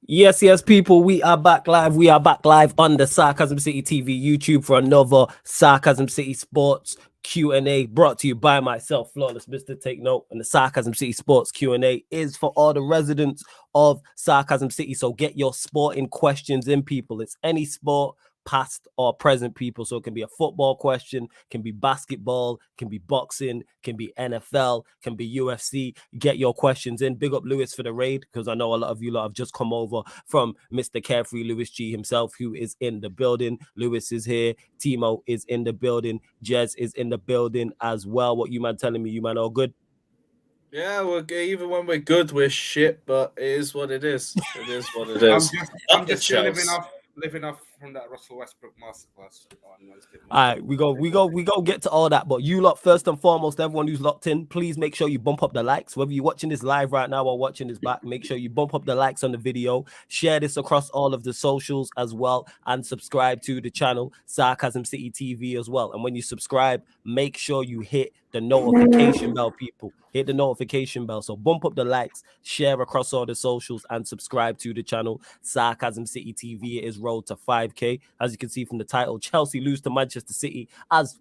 Yes, people, we are back live. We are back live on the Sarcasm City TV YouTube for another Sarcasm City Sports Q&A brought to you by myself, Flawless Mr. Take Note. And the Sarcasm City Sports Q&A is for all the residents of Sarcasm City. So get your sporting questions in, people. It's any sport, past or present, people. So it can be a football question, can be basketball, can be boxing, can be NFL, can be UFC. Get your questions in. Big up Lewis for the raid, because I know a lot of you lot have just come over from Mr. Carefree Lewis G himself, who is in the building. Lewis is here. Timo is in the building. Jez is in the building as well. What you man telling me? You man all good? Yeah, even when we're good, we're shit. But it is what it is. It is what it is. I'm just still living off from that Russell Westbrook masterclass on Wednesday. All right, we go get to all that. But you lot, first and foremost, everyone who's locked in, please make sure you bump up the likes. Whether you're watching this live right now or watching this back, make sure you bump up the likes on the video. Share this across all of the socials as well, and subscribe to the channel Sarcasm City TV as well. And when you subscribe, make sure you hit the notification bell, people. Hit the notification bell. So bump up the likes, share across all the socials, and subscribe to the channel Sarcasm City TV. It is road to 5K. As you can see from the title, Chelsea lose to Manchester City as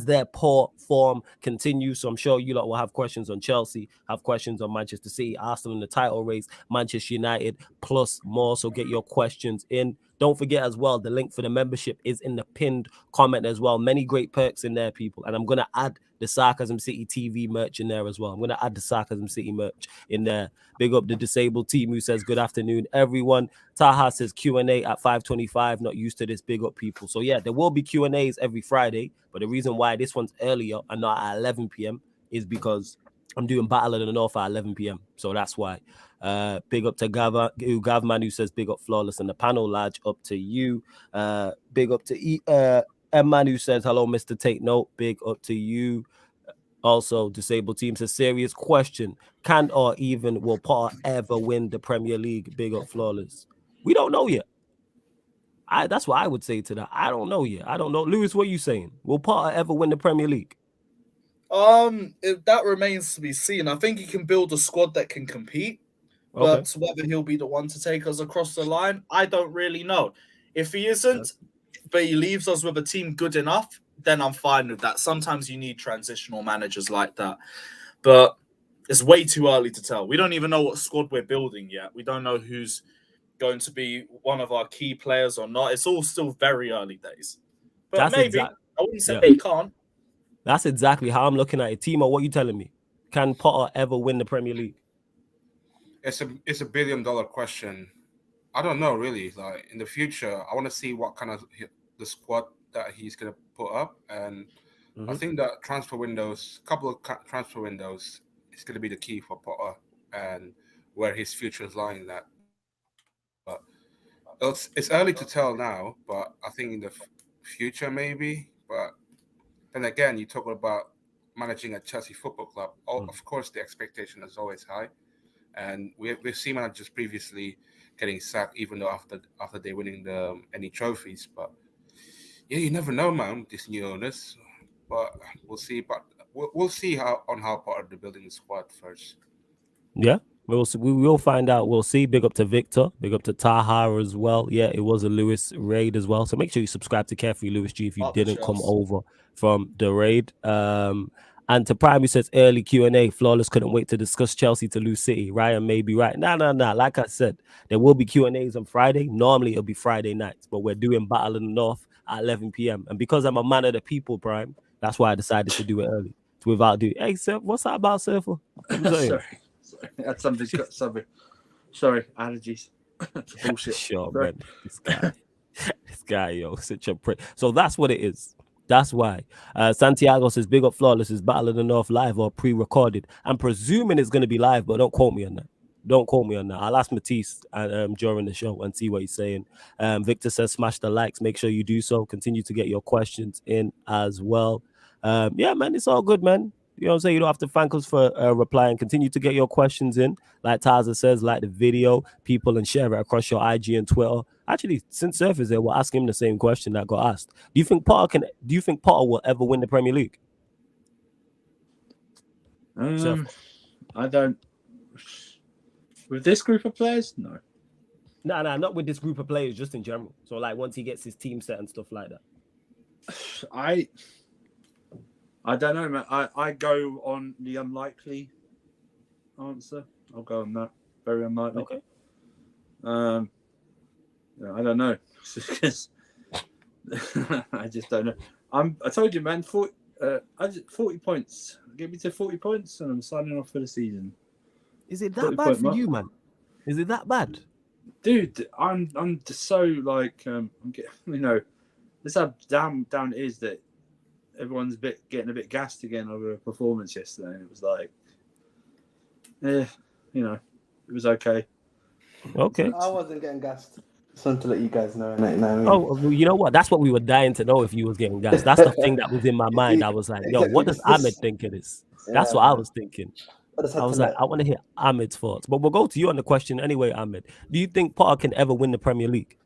their poor form continues. So I'm sure you lot will have questions on Chelsea, have questions on Manchester City, Arsenal in the title race, Manchester United, plus more. So get your questions in. Don't forget as well, the link for the membership is in the pinned comment as well. Many great perks in there, people. And I'm going to add the Sarcasm City TV merch in there as well. I'm going to add the Sarcasm City merch in there. Big up the disabled team who says, good afternoon, everyone. Taha says Q&A at 5:25. Not used to this. Big up, people. So, yeah, there will be Q&As every Friday. But the reason why this one's earlier and not at 11 p.m. is because I'm doing Battle of the North at 11 p.m. So that's why. Big up to Gavman who says big up Flawless and the panel, large up to you. Big up to M-Man who says hello, Mr. Take Note. Big up to you. Also, disabled team says serious question. Can or even will Potter ever win the Premier League? Big up Flawless. We don't know yet. That's what I would say to that. I don't know yet. I don't know. Lewis, what are you saying? Will Potter ever win the Premier League? That remains to be seen. I think he can build a squad that can compete, but whether he'll be the one to take us across the line, I don't really know. If he isn't, but he leaves us with a team good enough, then I'm fine with that. Sometimes you need transitional managers like that, but it's way too early to tell. We don't even know what squad we're building yet. We don't know who's going to be one of our key players or not. It's all still very early days. But maybe. I wouldn't say they can't. That's exactly how I'm looking at it. Timo, what are you telling me? Can Potter ever win the Premier League? It's a $1 billion question. I don't know, really. Like in the future, I want to see what kind of the squad that he's going to put up, and I think that couple of transfer windows, is going to be the key for Potter and where his future is lying. But it's early to tell now. But I think in the future, maybe. But then again, you talk about managing a Chelsea Football Club. Of course, the expectation is always high, and we've seen managers previously getting sacked, even though after they winning any trophies. But yeah, you never know, man, with these new owners. But we'll see. But we'll see how Potter the building the squad first. Yeah. We will find out. We'll see. Big up to Victor. Big up to Taha as well. Yeah, it was a Lewis raid as well. So make sure you subscribe to Carefree Lewis G if you didn't come over from the raid. And to Prime, who says early Q&A, Flawless couldn't wait to discuss Chelsea to lose City. Ryan may be right. Nah. Like I said, there will be Q&As on Friday. Normally, it'll be Friday nights, but we're doing Battle of the North at 11 p.m. And because I'm a man of the people, Prime, that's why I decided to do it early. Without doing, hey, Seth, what's that about, Surfer? Sorry. That's something. Sorry, allergies. That's bullshit. Sure, man. This guy, yo, such a prick. So that's what it is. That's why. Santiago says, big up Flawless. Is Battle of the North live or pre-recorded? I'm presuming it's going to be live, but don't quote me on that. Don't quote me on that. I'll ask Matisse during the show and see what he's saying. Victor says, smash the likes. Make sure you do so. Continue to get your questions in as well. Yeah, man, it's all good, man. You know what I'm saying? You don't have to thank us for replying. Continue to get your questions in. Like Taza says, like the video, people, and share it across your IG and Twitter. Actually, since Surf is there, we'll ask him the same question that got asked. Do you think Potter will ever win the Premier League? I don't. With this group of players, no. No, not with this group of players, just in general. So like once he gets his team set and stuff like that. I don't know, man. I go on the unlikely answer. I'll go on that. Very unlikely. Okay. Yeah, I don't know. I just don't know. I told you, man. 40 points. Give me to 40 points, and I'm signing off for the season. Is it that bad for you, man? Is it that bad? Dude, I'm just so like I'm getting, you know, this how down it is that everyone's getting a bit gassed again over a performance yesterday. And it was like, you know, it was okay. Okay. I wasn't getting gassed. Something to let you guys know. You know what I mean? Oh, well, you know what? That's what we were dying to know if you was getting gassed. That's the thing that was in my mind. I was like, yo, what does Ahmed think of this? That's what I was thinking. I was like, I want to hear Ahmed's thoughts. But we'll go to you on the question anyway, Ahmed. Do you think Potter can ever win the Premier League?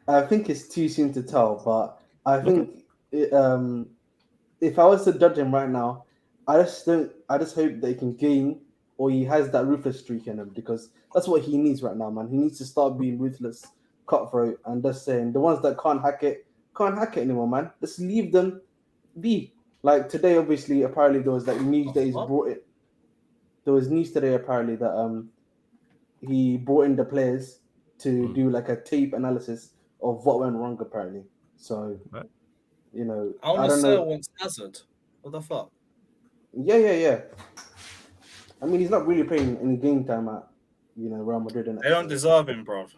I think it's too soon to tell, but I think if I was to judge him right now, I just hope that he can gain, or he has that ruthless streak in him, because that's what he needs right now, man. He needs to start being ruthless, cutthroat, and just saying the ones that can't hack it anymore, man. Just leave them be. Like today, obviously, apparently there was like news that he's brought it. There was news today apparently that he brought in the players to do like a tape analysis of what went wrong apparently. So, you know, I don't know. Wants Hazard. What the fuck? Yeah. I mean, he's not really playing any game time at Real Madrid. They don't deserve him, bro.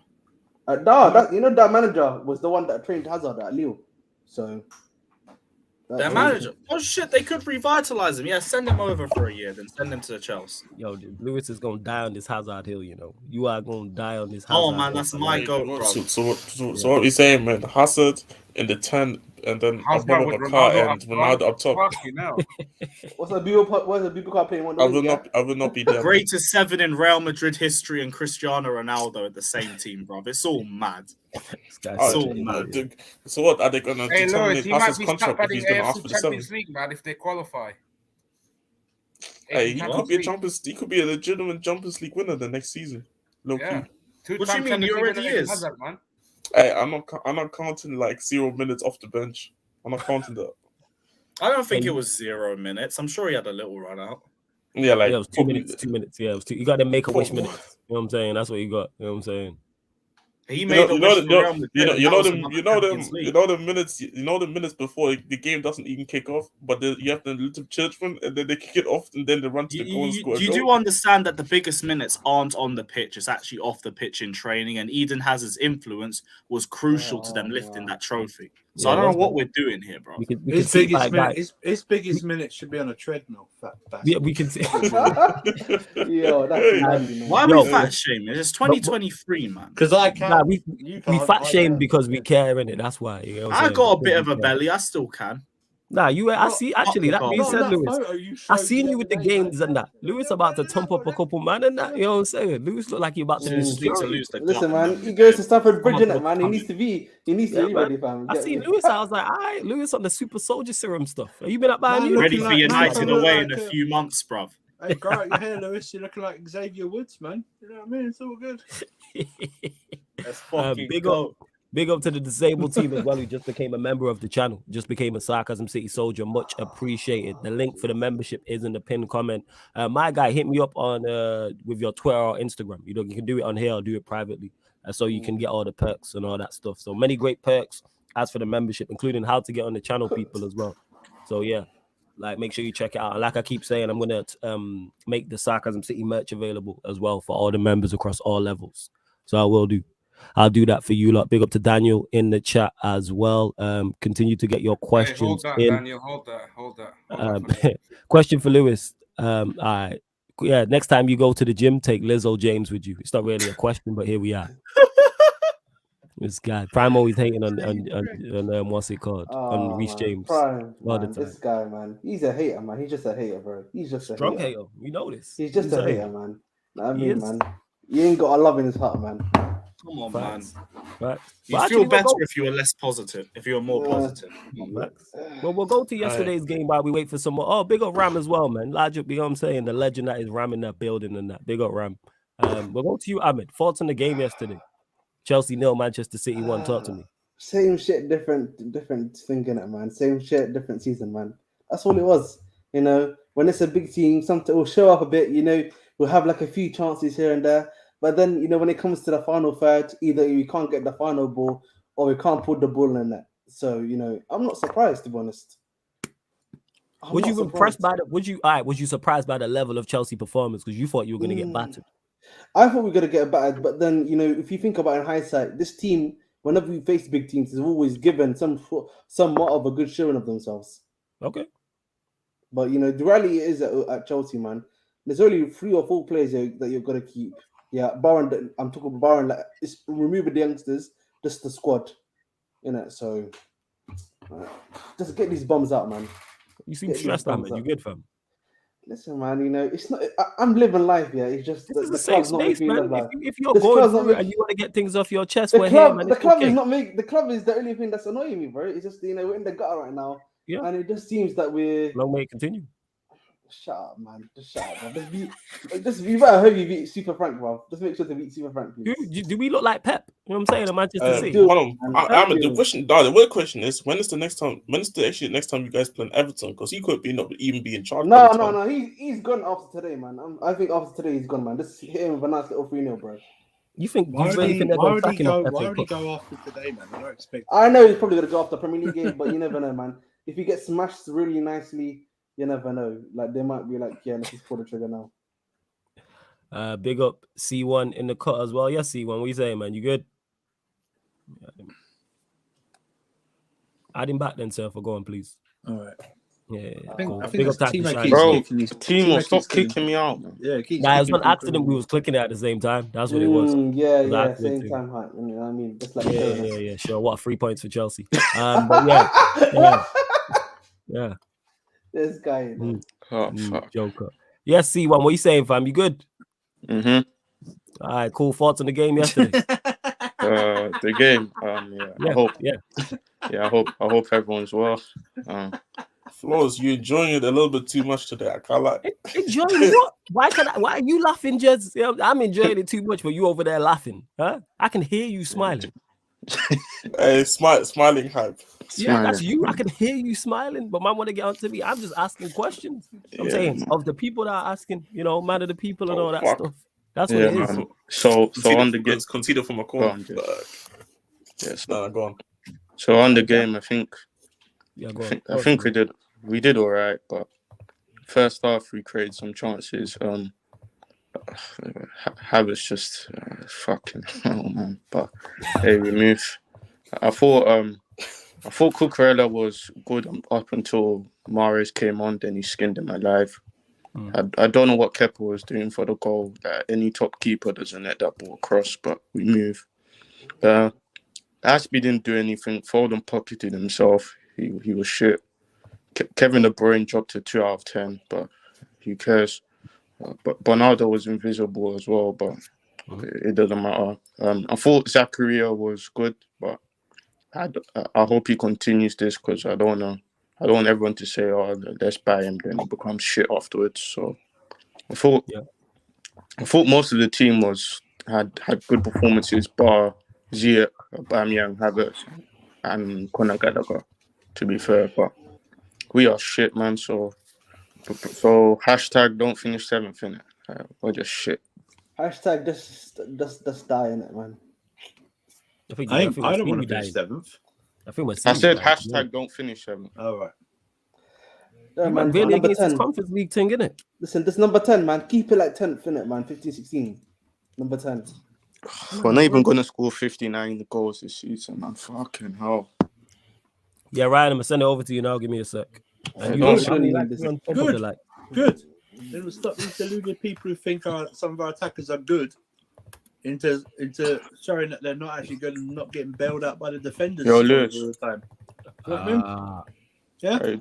That manager was the one that trained Hazard at Lille. So. Their manager. Oh shit! They could revitalize him. Yeah, send him over for a year, then send him to Chelsea. Yo, dude, Lewis is gonna die on this Hazard hill. You know, you are gonna die on this Hazard. Oh man, that's my goal, bro. So what we saying, man? Hazard in the 10, and then Ronaldo and Ronaldo up top. What's the Bubaka playing? I will not be there. Greatest 7 in Real Madrid history and Cristiano Ronaldo at the same team, bro. It's all mad. It's all mad. So what are they gonna terminate Hazard's contract if he's gonna ask for the 7? Champions League, man, if they qualify. Hey, he could be a legitimate Champions League winner the next season. Low key. What do you mean? He already is. Hazard, man. Hey, I'm not counting like 0 minutes off the bench. I'm not counting that. I don't think it was 0 minutes. I'm sure he had a little run out. Yeah, like it was 2 minutes. 2 minutes. Yeah, it was 2. You got to make a wish minutes. You know what I'm saying? That's what you got. You know what I'm saying? He made the minutes before the game doesn't even kick off, but you have the little children, and then they kick it off, and then they run to the goal and score. You do understand that the biggest minutes aren't on the pitch; it's actually off the pitch in training. And Eden Hazard's influence was crucial to them lifting that trophy. So I don't know what we're doing here, bro. His biggest minute should be on a treadmill. Yeah, we can see. Yo, that's why are we fat shaming? It's 2023, man. Because I can't. We fat shame because we care, innit? That's why. You know I got a bit of a belly. I still can. Nah, I see. Actually, that being said, Lewis, I seen you with the games and that. Lewis about to thump up a couple man and that. You know what I'm saying? Lewis look like he about to lose. Listen, man, he goes to Stamford Bridge, innit, man. He needs to be ready, fam. I see Lewis. I was like, all right, Lewis on the super soldier serum stuff. Are you been up by ready for United away in a few months, bruv? Hey, grow out your hair, Lewis. You're looking like Xavier Woods, man. You know what I mean? It's all good. That's fucking Big up to the disabled team as well, who just became a member of the channel, just became a Sarcasm City soldier. Much appreciated. The link for the membership is in the pinned comment. My guy, hit me up on with your Twitter or Instagram. You can do it on here or do it privately, so you can get all the perks and all that stuff. So many great perks as for the membership, including how to get on the channel, people, as well. So yeah, like make sure you check it out. And like I keep saying, I'm gonna make the Sarcasm City merch available as well for all the members across all levels. So I will do. I'll do that for you lot. Big up to Daniel in the chat as well. Continue to get your questions in. Daniel, hold that. Question for Lewis. All right. Yeah, next time you go to the gym, take Lizzo James with you. It's not really a question, but here we are. This guy, Prime always hating on what's it called? On Reece James. Prime, man, this guy, man. He's a hater, man. He's just a hater, bro. He's just a strong hater. You know this. He's just a hater, man. I mean, man. He ain't got a love in his heart, man. Come on, man. Right. You feel better if you were less positive, if you were more positive. Right. Well, we'll go to yesterday's game while we wait for some more. Oh, big up Ram as well, man. Large up, you know what I'm saying? The legend that is Ram in that building and that. Big up Ram. We'll go to you, Ahmed. Thoughts on the game yesterday? Chelsea 0, Manchester City 1. Talk to me. Same shit, different thinking it, man. Same shit, different season, man. That's all it was. You know, when it's a big team, something will show up a bit. You know, we'll have like a few chances here and there, but then you know when it comes to the final third, either we can't get the final ball or we can't put the ball in that. So you know, I'm not surprised, to be honest. Was you impressed by the? Was you surprised by the level of Chelsea performance because you thought you were going to get battered? I thought we were going to get battered, but then you know, if you think about it in hindsight, this team, whenever we face big teams, has always given somewhat of a good showing of themselves. Okay. But you know, the reality is at Chelsea, man, there's only 3 or 4 players that you're gonna keep. Yeah, Barron. I'm talking about Barron. Like, it's removing the youngsters, just the squad, you know. So, just get these bums out, man. You seem stressed out, man. You good, fam? Listen, man. You know, it's not. I'm living life. Yeah, it's just this is the safe club's not space, making me man. live life. If you're going through and you want to get things off your chest, we're here, man. The club is not make. The club is the only thing that's annoying me, bro. It's just you know we're in the gutter right now. Yeah. And it just seems that we're. Long way to continue. Shut up, man. Just shut up, man. You better hope you beat Super Frank, bro. Just make sure to beat Super Frank, please. Do we look like Pep? You know what I'm saying? In Manchester City. Hold on. The real question is, when is the next time you guys play Everton? Because he could even be in charge. No. He's gone after today, man. I think after today he's gone, man. Just hit him with a nice little 3-0, bro. You think? Why would he go after today, man? I don't expect. I know he's probably gonna go after Premier League game, but you never know, man. If he gets smashed really nicely, you never know. Like they might be like, yeah, let's just pull the trigger now. Big up C1 in the cut as well. Yes, C1. What you saying, man? You good? Add him back then, sir. For going, please. All right. Yeah. I think team will stop kicking me out, man. Yeah, it was an accident. We was clicking it at the same time. That's what it was. Yeah, same time. You know what I mean? Just like yeah. Sure. What 3 points for Chelsea? But yeah. This guy. Joker. Yes, C1. What you saying, fam? You good? Mm-hmm. All right, cool. Thoughts on the game yesterday? The game. I hope everyone's well. Flores, you enjoying it a little bit too much today. I can't like enjoying what? Why are you laughing? Just I'm enjoying it too much, but you over there laughing, huh? I can hear you smiling. Hey, smiling hype. Yeah, that's you. I can hear you smiling, but man want to get onto me. I'm just asking questions. I'm saying of the people that are asking, you know, man of the people and all that stuff. That's what it is. Man. So on the game, conceded from a corner. Go on. So on the game, I think. I think we did all right, but first half we created some chances. Havertz just fucking hell, man. But hey, we move. I thought Cucurella was good up until Mahrez came on. Then he skinned him alive. I don't know what Kepa was doing for the goal. Any top keeper doesn't let that ball cross, but we move. Ashby didn't do anything. Foden pocketed himself. He was shit. Kevin De Bruyne dropped to 2 out of 10, but who cares? But Bernardo was invisible as well, but it doesn't matter. I thought Zakaria was good, but I hope he continues this because I don't want everyone to say, "Oh, let's buy him," then he becomes shit afterwards. So I thought most of the team had good performances, bar Ziyech, Aubameyang, Havertz, and Conor Gallagher. To be fair, but we are shit, man. So hashtag don't finish 7th in it. We're just shit. Hashtag just die in it, man. I don't want to finish 7th. I said hashtag don't finish 7th. All right. Yeah, man, really number against 10. this Conference League thing, innit? Listen, this number 10, man. Keep it like 10th, innit, man. 15, 16. Number 10. We're not even going to score 59 goals this season, man. Fucking hell. Yeah, Ryan, I'm going to send it over to you now. Give me a sec. And you Good. Then we'll stop these deluded people who think some of our attackers are good into showing that they're not actually good and not getting bailed out by the defenders all the time. You know what I mean? Yeah? Hey,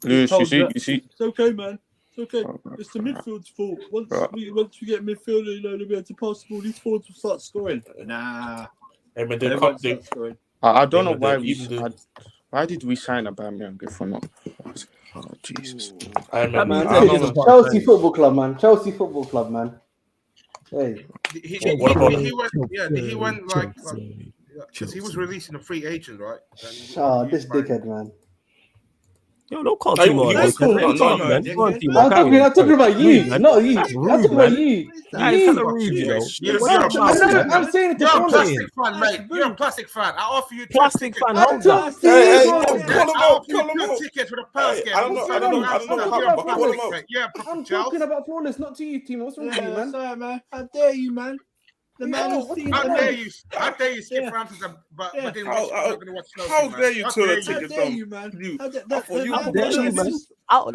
Lewis, you see? It's okay, man. It's okay. It's the midfield's fault. Once we get midfielder, you know, they'll be able to pass the ball. These forwards will start scoring. Nah. Hey, man, scoring. I don't know why did we sign Aubameyang if we're not? Oh, Jesus. Chelsea Football Club, man. Hey, He What about- went like because he was releasing a free agent, right? Then he this was dickhead, man. Yo, don't call Hey, Timo. he a was dickhead. cool. Let him No, talk, no, man. dickhead. Go on, Timo. I'm Carry on. talking about you, Man. not you. That's I'm rude, talking about man. you. That is hella rude, you know. You're What's a your mouth, plastic man? I'm saying it to You're a Paul. plastic fan, mate. You're a plastic fan. I offer you Plastic fan, I'm hold up. talking to you, bro. call him I out, offer you call him 2 out. tickets for the first game. I don't know You're a call him plastic, out. mate. You're a proper I'm Charles. talking about Flawless, not to you, Timo. What's wrong with you, Yeah, man? sorry, man. How dare you, man? The man No, is what's seen. How Yeah. dare you? How dare you skip Yeah. Francis but Yeah. didn't How- watch? how- Not gonna watch Chelsea, How man. dare you How turn dare a you? How ticket dare down? you, man? You- How dare I thought you How were dare you, man? That is man is bang out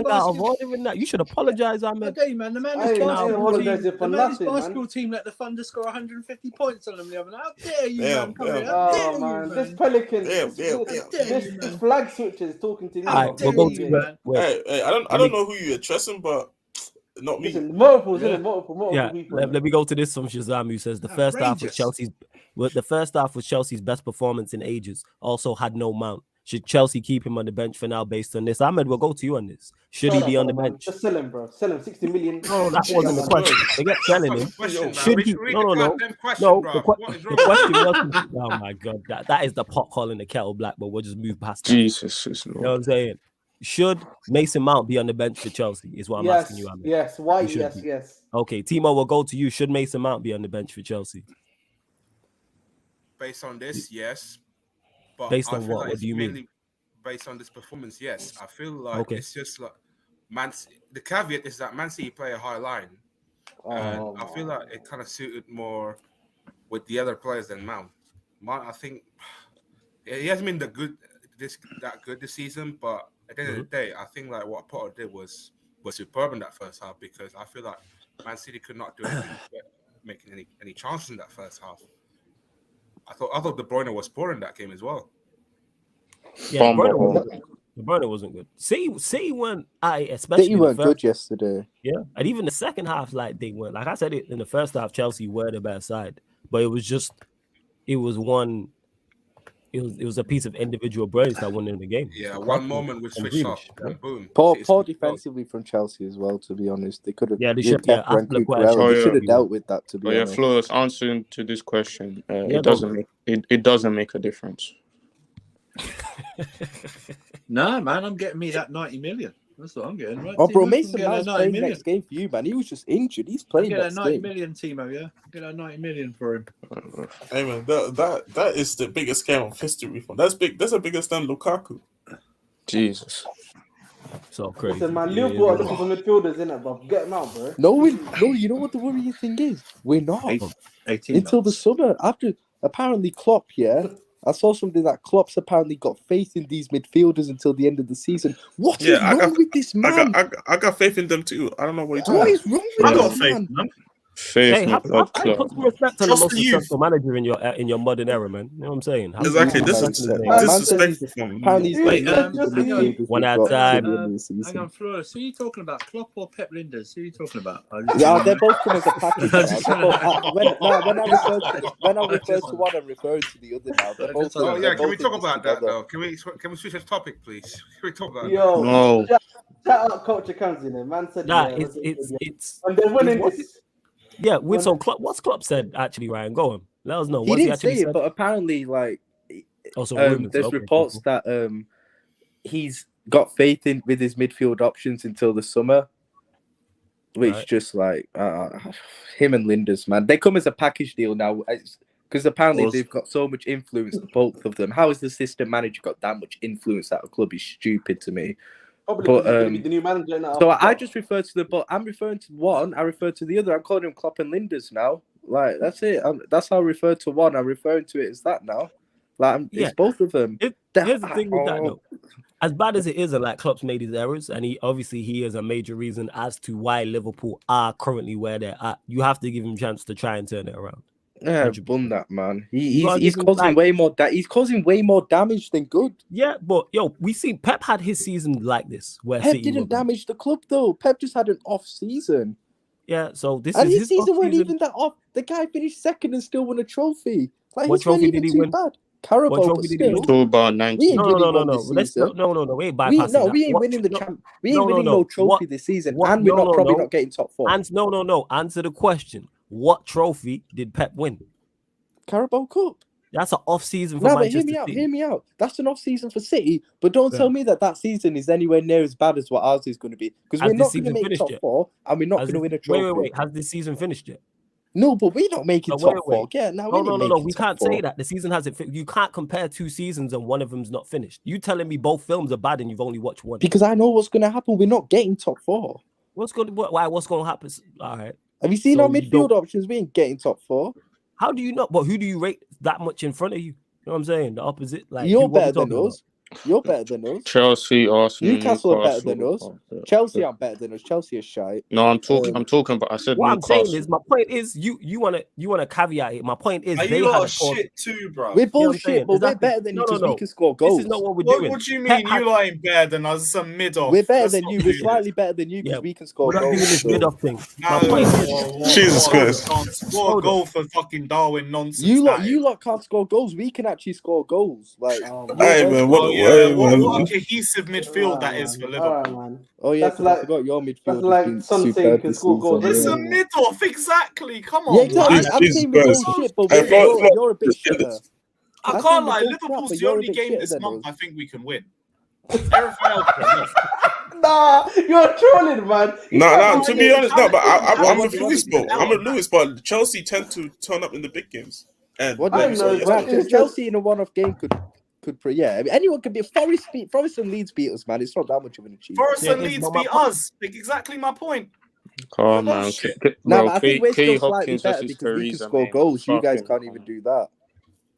of basket- order in that. You should apologize, How Ahmed. dare you, man? The man I is ain't basketball team. apologizing for The man is nothing, man. basketball team let the Thunder score 150 points on them the other night. How dare you, Damn, man? Come here. damn. How dare Oh, you, man. This man? Pelican, Damn, damn, this man. flag switcher is talking to me. How All right, about we'll go dare to you, Flawless. man? wait. Hey, I don't know who you're addressing, but not me. Listen, multiple, Yeah. multiple Yeah, people. let me go to this from Shazam, who says the first half was Outrageous. the first half was Chelsea's best performance in ages. Also had no Mount. Should Chelsea keep him on the bench for now based on this? Ahmed, we'll go to you on this. Should he Shut be up, on the man. bench? Just sell him, bro. Sell him 60 million. No, that wasn't the man. question. Forget selling him. Question, Should man. he? Read No, the no, no. goddamn question, No, bro. the What is wrong? question wasn't. Oh my god, that is the pot calling the kettle black, but we'll just move past that. Jesus is You know Lord. what I'm saying? Should Mason Mount be on the bench for Chelsea? Is what I'm asking you, Ahmed. Yes. Why? He should Yes, be. yes. Okay, Timo, we'll go to you. Should Mason Mount be on the bench for Chelsea? Based on this, yes. But Based I on feel what? like What it's do you mean? mainly based on this performance, yes. I feel like Okay. it's just like the caveat is that Man City play a high line. And I feel like it kind of suited more with the other players than Mount. Mount, I think he hasn't been that good this season, but at the end of the day, I think like what Potter did was superb in that first half because I feel like Man City could not do anything making any chances in that first half. I thought De Bruyne was poor in that game as well. Yeah, De Bruyne wasn't good. City weren't, especially City weren't good yesterday. Yeah, and even the second half, like they weren't. Like I said, in the first half, Chelsea were the better side, but it was a piece of individual brilliance that won in the game. Yeah, one moment with switch off, and boom. Poor defensively from Chelsea as well. To be honest, they could have. Yeah, they should. Yeah, they should have dealt with that. To be honest. Yeah, Flawless, answering to this question, Yeah, it doesn't make a difference. Nah, man, I'm getting me that 90 million. That's what I'm getting. Right, Oh, bro, Timo? Mason I'm Mount's getting playing that 90 next game for you, man. He was just injured. He's playing Get that next 90 game. million, Timo, yeah? Get that 90 million for him. Hey man, that is the biggest scam of history. That's big. That's a bigger than Lukaku. Jesus. So crazy. Listen, man, Liverpool are looking for midfielders, innit, bro? Get them out, bro. No, you know what the worrying thing is? We're not 18 until the summer. After apparently Klopp, I saw something that Klopp's apparently got faith in these midfielders until the end of the season. What is wrong with this man? I got faith in them too. I don't know what you're talking What about. is wrong with I got this faith, man? man. Faith, Hey, put some respect on the Trust most the youth. successful manager in your modern era, man. You know what I'm saying? Exactly. This is disrespectful from Apparently, he's Wait, got nothing to hang do on. with the One at a midfield time. till the end of the Hang season. on, Flores. Who are you talking about? Klopp or Pep Linders? Who are you talking about? Yeah, they're both come as a package. When I refer to one, I'm referring to the other now. They're both. Oh yeah, can we in talk this about that together. though? Can we switch the topic, please? Can we talk about that? Yo, No. shout out Culture Comes in there. Man said, Nah, yeah, it's when they're winning, what's it's yeah. With so what's Klopp said actually, Ryan? Go on, let us know. He What's didn't actually say it, said? but apparently, like, Also, there's reports that he's got faith in with his midfield options until the summer, which Right. just like him and Linders, man, they come as a package deal now because apparently they've got so much influence, both of them. How has the assistant manager got that much influence at a club? Is stupid to me. probably But, going to be the new manager now. So I just refer to I'm referring to one. I refer to the other. I'm calling him Klopp and Linders now. Like that's it. That's how I refer to one. I'm referring to it as that now. Like it's both of them. Here's the thing with that though. As bad as it is, and like Klopp's made his errors, and he is a major reason as to why Liverpool are currently where they're at. You have to give him a chance to try and turn it around. Yeah, bun that man. He's causing way more. He's causing way more damage than good. Yeah, but yo, we see Pep had his season like this, where Pep City didn't damage the club though. Pep just had an off season. Yeah, so this And is his season wasn't even that off. The guy finished second and still won a trophy. Like What his wasn't trophy even did he too win? bad. Carabao, What but trophy did he still. win? Two about 90. We ain't really won No. this Let's season. no. We ain't bypassing that. We ain't winning the champ. We ain't winning no trophy this season, and we're probably not getting top four. No. Answer the question. what trophy did Pep win? Carabao Cup. That's an off season for No, but Manchester hear City. me out. That's an off season for City, but don't tell me that season is anywhere near as bad as what ours is going to be, because we're not going to make top 4 and we're not going to win a trophy. Wait. Has this season finished yet? No, but we're not making top 4. Yeah, no. We can't say that. The season hasn't finished. You can't compare 2 seasons and one of them's not finished. You telling me both films are bad and you've only watched one? Because I know what's going to happen. We're not getting top 4. What's going to happen? All right. Have you seen our midfield options? We ain't getting top 4. How do you not? But who do you rate that much in front of you? You know what I'm saying? The opposite. Like you're better than us. You're better than us. Chelsea, Arsenal, Newcastle are better than us. Chelsea are better than us. Chelsea is shite. No, I'm talking, but I said what Newcastle. I'm saying is, my point is, you wanna caveat it. My point is, they had a shit too, bro. We're bullshit, but we're better than you because we can score goals. This is not what we're doing. What do you mean you lot ain't better than us? It's a mid-off. We're better than you. We're slightly better than you because we can score goals. We're not doing this mid-off thing. My point is, Jesus Christ. Can't score a goal for fucking Darwin nonsense. You lot can't score goals. We can actually score goals. Like, hey man, what a cohesive midfield that is for Liverpool. Man. Oh yeah, that's like, I forgot your midfield. That's like something can score goals. It's a mid-off, exactly. Come on. Yeah, exactly. I'm saying we're shit, but you're a bit shitter. I can't lie. Liverpool's the only game this month I think we can win. Everything else. Nah, you're trolling, man. No. To be honest, no. But I'm with Lewis, bro. I'm with Lewis, but Chelsea tend to turn up in the big games. And what do you know? Chelsea in a one-off game could. I mean, anyone could be Forest and Leeds beat us, man. It's not that much of an achievement. Forest and Leeds beat us. Exactly my point. Come on, no, but I think we're still slightly better because we can score goals. You guys can't even do that.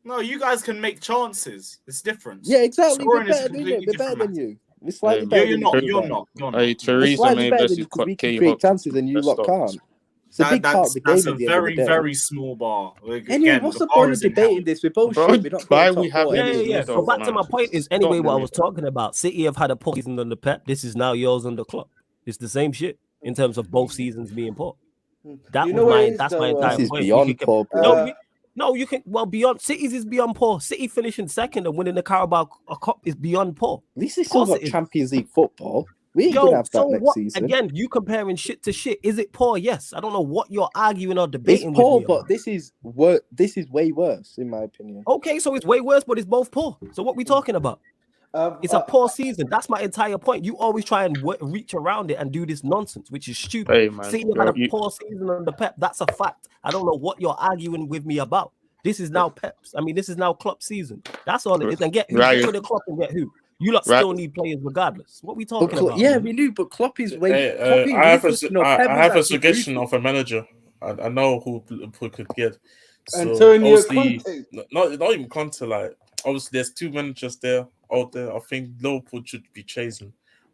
No, you guys can make chances. It's different. Yeah, exactly. We're better than you. We're slightly better. You're not. Hey, Theresa made us because we can create chances and you lot can't. It's a big part of the game. That's a very, very small bar. Anyway, what's the point of debating this? We're both shit. Yeah. So back to my point is, anyway, what I was talking about. City have had a poor season under Pep. This is now yours under Klopp. It's the same shit in terms of both seasons being poor. That's my entire point. This is beyond poor. No, you can. Well, beyond City's is beyond poor. City finishing second and winning the Carabao Cup is beyond poor. At least they still got Champions League football. We ain't gonna have that next season. Again, you comparing shit to shit. Is it poor? Yes. I don't know what you're arguing or debating. It's poor, with me but this is way worse, in my opinion. Okay, so it's way worse, but it's both poor. So what we talking about? It's a poor season. That's my entire point. You always try and reach around it and do this nonsense, which is stupid. Hey, man, City had a poor season under Pep. That's a fact. I don't know what you're arguing with me about. This is now Pep's. I mean, this is now Klopp's season. That's all it is. And get who? Get rid of Klopp and get who? You lot still need players regardless. What are we talking about? Yeah, we do, but Klopp is way. I have a suggestion of a manager. I know who could get. So Antonio Conte. Not even Conte. Like, obviously, there's 2 managers out there. I think Liverpool should be chasing.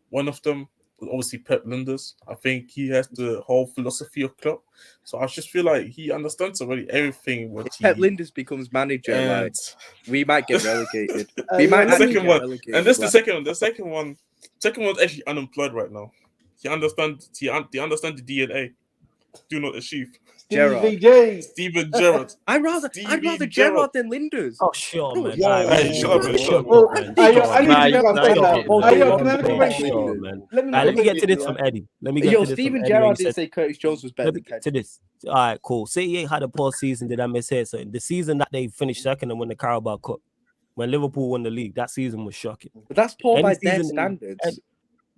One of them, obviously, Pep Linders. I think he has the whole philosophy of Klopp. So I just feel like he understands already everything. If Pep Linders becomes manager, like, we might get relegated. The second one's actually unemployed right now. He understands the DNA. Do not achieve. Steven Gerrard. I'd rather Gerrard than Linders. Oh, sure, man. Hey, shut up. Let me get to this from Eddie. Steven Gerrard didn't say Curtis Jones was better than Kenny. To this. All right, cool. City ain't had a poor season. Did I mishear something? The season that they finished second and won the Carabao Cup, when Liverpool won the league, that season was shocking. But that's poor by their standards.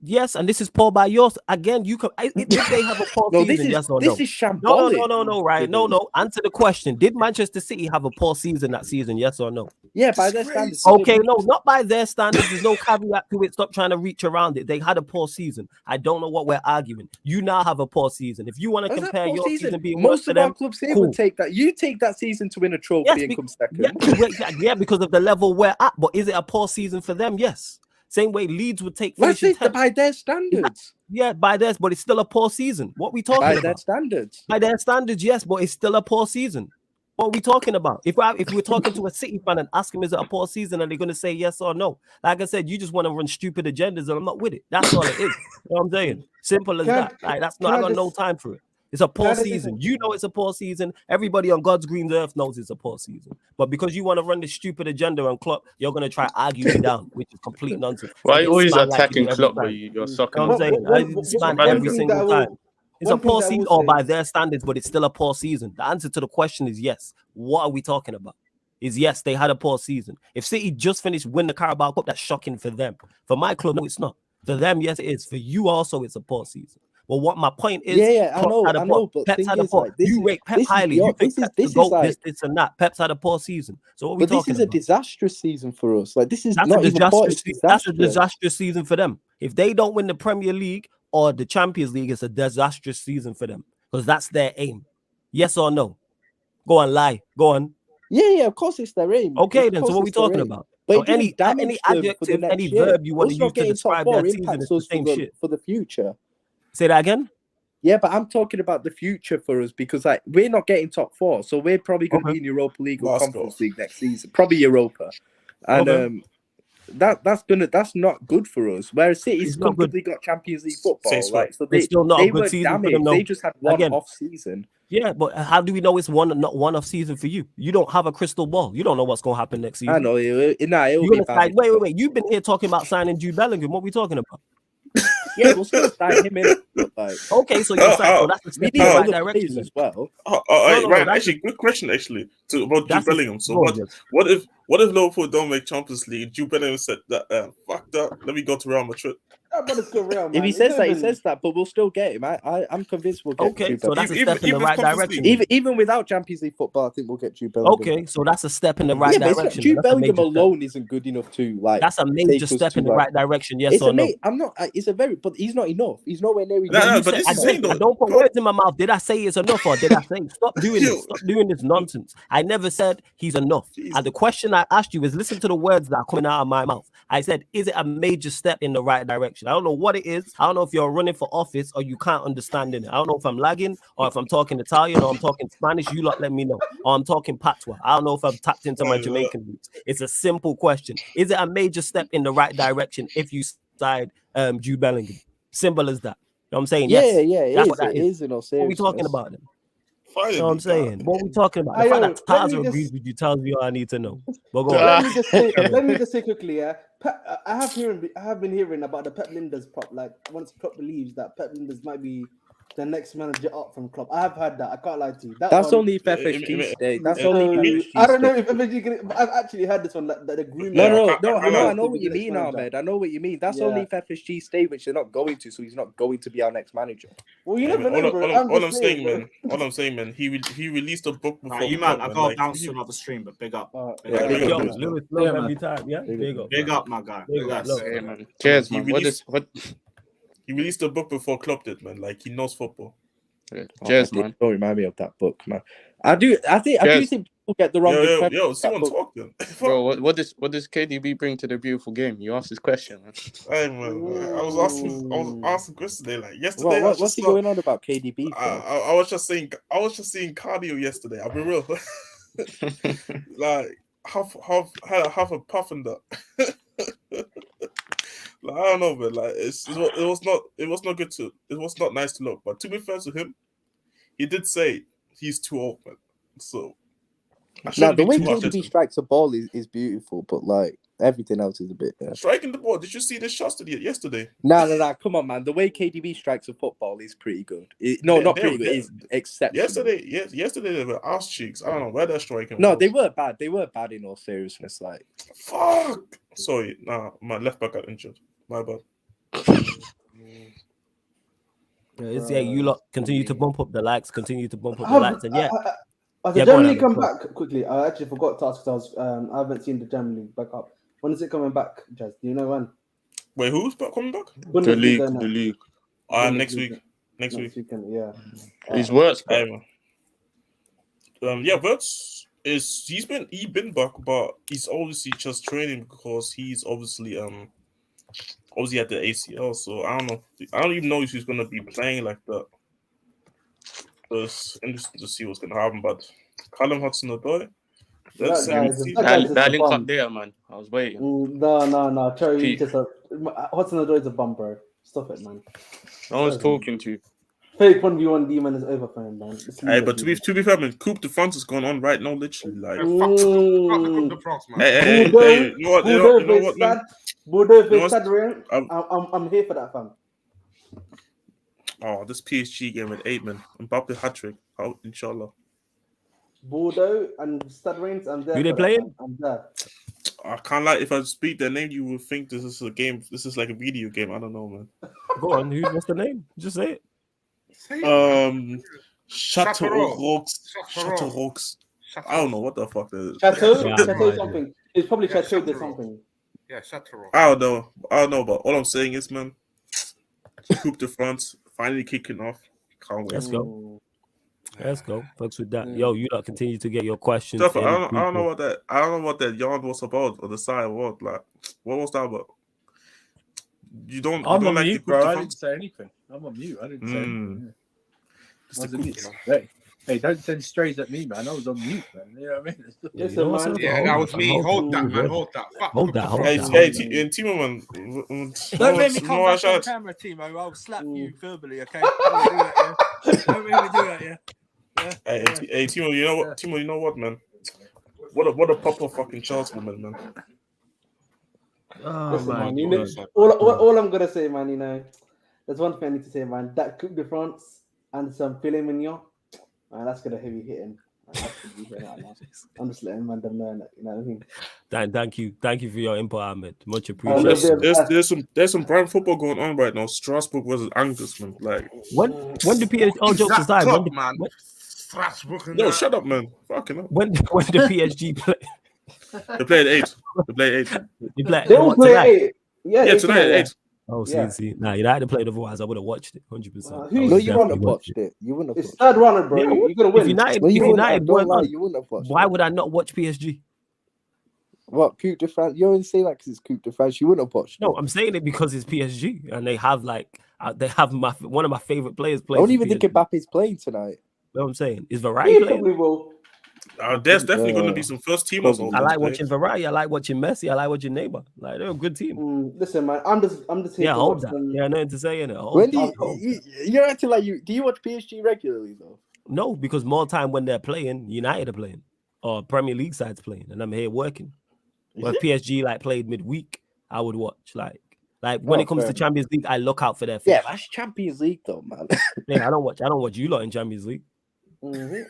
Yes, and this is poor by yours. Again, you can. If they have a poor season, yes or no? This is shambolic. No, right? No. Answer the question. Did Manchester City have a poor season that season? Yes or no? Yeah, by their standards. Okay, no, not by their standards. There's no caveat to it. Stop trying to reach around it. They had a poor season. I don't know what we're arguing. You now have a poor season. If you want to compare your season being most worse to of them, our clubs here would take that. You take that season to win a trophy and come second. Yeah, because of the level we're at. But is it a poor season for them? Yes. Same way Leeds would take. Let's say by their standards. Yeah, by theirs, but it's still a poor season. What are we talking about? By their standards. By their standards, yes, but it's still a poor season. What are we talking about? If we're talking to a City fan and ask him, is it a poor season? And they're going to say yes or no. Like I said, you just want to run stupid agendas and I'm not with it. That's all it is. You know what I'm saying? Simple as that. Like, that's not, I got no time for it. It's a poor season. You know it's a poor season. Everybody on God's green earth knows it's a poor season. But because you want to run this stupid agenda on Klopp, you're going to try to argue me down, which is complete nonsense. Why are you always attacking Klopp? You're sucking. I'm saying, I man every single time. It's a poor season, or by their standards, but it's still a poor season. The answer to the question is yes. What are we talking about? Is yes, they had a poor season. If City just finished win the Carabao Cup, that's shocking for them. For my club, no, it's not. For them, yes, it is. For you also, it's a poor season. Well, what my point is, I know, but Pep's had a poor. like, you rate Pep highly. You think Pep's this and that. Pep's had a poor season. So what are we talking about? This is a disastrous season for us. Like this is that's not even poor. That's a disastrous season for them. If they don't win the Premier League or the Champions League, it's a disastrous season for them because that's their aim. Yes or no? Go on, lie. Go on. Yeah, of course it's their aim. Okay, then. So what are we talking about? But so any adjective, any verb you want to use to describe that season is the same shit for the future. Say that again. Yeah, but I'm talking about the future for us because like we're not getting top 4, so we're probably going to be in Europa League or Conference League next season, probably Europa, and that's not good for us. Whereas City's comfortably got Champions League football, like so they still not they a good were season damaged. for them, They just had one off season. Yeah, but how do we know it's not one off season for you? You don't have a crystal ball. You don't know what's going to happen next season. I know. It'll be bad. Wait. You've been here talking about signing Jude Bellingham. What are we talking about? Yeah, we'll still sign him in. Like, okay, so you're saying that's a step in the right direction as well. Actually, good question. Actually, about Jude Bellingham. So what if Liverpool don't make Champions League? Jude Bellingham said that fuck that. Let me go to Real Madrid. If he says that, he says that, but we'll still get him. I'm convinced we'll get. Okay, so that's a step in the right direction. Even without Champions League football, I think we'll get Jude Bellingham. Okay, so that's a step in the right direction. Jude Bellingham alone isn't good enough to like. That's a major step in the right direction. Yes or no? I'm not. It's a very, but he's not enough. He's nowhere near. No, but this is saying though. Don't put words in my mouth. Did I say it's enough or did I say stop doing this? Stop doing this nonsense. I never said he's enough. And the question I asked you is listen to the words that are coming out of my mouth. I said, is it a major step in the right direction? I don't know what it is. I don't know if you're running for office or you can't understand it. I don't know if I'm lagging or if I'm talking Italian or I'm talking Spanish. You lot let me know. Or I'm talking Patois. I don't know if I've tapped into my Jamaican roots. It's a simple question. Is it a major step in the right direction if you side Jude Bellingham? Simple as that. You know what I'm saying? Yeah, yes. It is. In all seriousness. What are we talking about then? You know what I'm saying? What are we talking about? The fact that Taza agrees with you tells me all I need to know. But go on. Let me just say quickly, yeah. I have been hearing about the Pep Linders prop. Like once Klopp believes that Pep Linders might be the next manager up from Klopp. I have heard that. I can't lie to you. That's only if FSG stay. That's only. I don't know if FSG. I've actually heard this one. Like the agreement. No. I know what you mean, Ahmed. I know what you mean. That's only if FSG stay, which they're not going to. So he's not going to be our next manager. Well, you never know, bro. All I'm saying, man. He released a book before. You man, I gotta bounce to another stream, but big up. Lewis, every time. Yeah, big up, my guy. Cheers, man. He released a book before Klopp did, man. Like he knows football. Cheers, man. Don't remind me of that book, man. I do think people get the wrong impression. Yo, someone talk then. Bro, what does KDB bring to the beautiful game? You asked this question, man. Hey, man. I was asking yesterday, like yesterday. What's he going on about KDB? I was just saying cardio yesterday. I'll be real. Like half a puff and that. Like, I don't know, but like it was not nice to look. But to be fair to him, he did say he's too old, man. So now the way KDB strikes a ball is beautiful, but like everything else is a bit. Striking the ball. Did you see the shots yesterday? No. Come on, man. The way KDB strikes a football is pretty good. Not pretty good. It's exceptional. Yesterday they were ass cheeks. I don't know where they're striking. No, they were bad. They were bad in all seriousness. Like, fuck. Sorry, my left back got injured. My bad. You lot continue to bump up the likes. Continue to bump up the likes, and the German League come back quickly. I actually forgot to ask because I haven't seen the German League back up. When is it coming back, Jazz? Do you know when? Wait, who's coming back? The league. Next week. Next weekend, yeah. He's worse. Wirtz he's been back, but he's obviously just training because he's obviously at the ACL. So I don't even know if he's gonna be playing like that. It's interesting to see what's gonna happen. But Callum Hudson-Odoi. That link up there, man. I was waiting. No. Cherry, Hudson-Odoi is a bum, bro. Stop it, man. No one's talking to you. Fake 1v1 demon is over for him, man. Hey, but to be fair, man, Coupe de France is going on right now, literally. Like, fuck the Coupe de France, man. Hey, you know what, man? I'm here for that, fam. Oh, this PSG game with 8 man. Mbappe hat-trick. Oh, inshallah. Bordeaux and Stade Reims, I'm there. Who they for that, playing? man. I'm there. I can't lie. If I speak their name, you would think this is a game. This is like a video game. I don't know, man. Go on. What's the name? Just say it. Chateauroux. I don't know what the fuck that is. Chateau something. It's probably Chateau de something. Yeah, Chateauroux. I don't know, but all I'm saying is, man, Coupe de France finally kicking off. Can't wait. Let's go. Let's go. Fucks with that. Yo, you lot continue to get your questions. Stuff, I don't know what that yarn was about on the side. What was that about? You don't. I'm you don't on like mute, the Coupe de bro. I France? didn't say anything. I'm on mute. I didn't say anything. It's the I was on mute. Coupe. Hey, don't send strays at me, man. I was on mute, man. You know what I mean? Listen, man. Yeah, that was me. Hold that, man. Hold that. Hold that. Hey, Timo, man. Don't make me come back on camera, Timo. I'll slap you verbally, okay? Don't make me do that, yeah? Hey, Timo, you know what? Timo, you know what, man? What a proper fucking chance moment, man. Oh, Listen, my man, God. all I'm gonna say, man, there's one thing I need to say, man. That Coupe de France and some filet mignon, man, that's gonna heavy hitting. I'm just letting man them know that, you know what I mean? Thank you for your input, Ahmed. Much appreciated. There's some prime football going on right now. Strasbourg versus Angus, man. Like when the PSG jokes aside, no, shut up, man. Fucking up. When the PSG play, they play at 8. They play at 8. They all play at 8. Yeah, tonight at 8. Oh, see. Nah, you had to play the voice. I would have watched it 100%. No, you wouldn't have watched it. You wouldn't have. It's third runner, bro. You're gonna win. If United you wouldn't have watched. Why would I not watch PSG? What Coupe de France? You always say that because it's Coupe de France. You wouldn't have watched. No, I'm saying it because it's PSG and they have one of my favorite players. I don't even think Mbappe's playing tonight. You know what I'm saying? Is Varane playing? There's definitely going to be some first teamers. I like watching Varane. I like watching Messi. I like watching Neymar. Like they're a good team. Listen, man, I'm just here. Yeah, hold that. Yeah, nothing to say in it. When you're acting like you? Do you watch PSG regularly though? No, because more time when they're playing, United are playing, or Premier League sides playing, and I'm here working. But PSG played midweek, I would watch. Like when it comes to Champions League, I look out for their. Yeah, that's Champions League though, man. Yeah, I don't watch you lot in Champions League. Mm-hmm.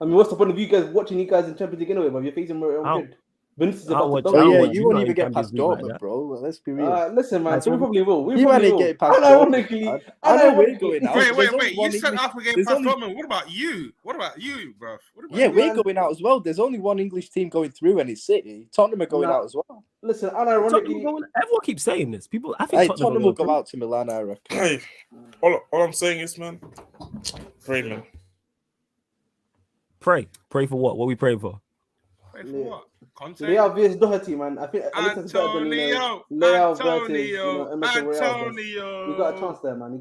I mean, what's the point of you guys watching you guys in Champions League anyway? But you're facing Real Madrid. You won't even get past Dortmund, bro. Let's be real. Listen, man. So we probably will. You might get past Dortmund. I know we're going out. Wait. You said after getting past Dortmund. What about you, bro? We're going out as well. There's only one English team going through, and it's City. Tottenham are going out as well. Listen, unironically, everyone keeps saying this. People, I think Tottenham will go out to Milan. I reckon. Hey, all I'm saying is, man, pray, man. Pray for what? What we praying for? Pray for what? Leao vs Doherty, man. I think Antonio. You got a chance there, man.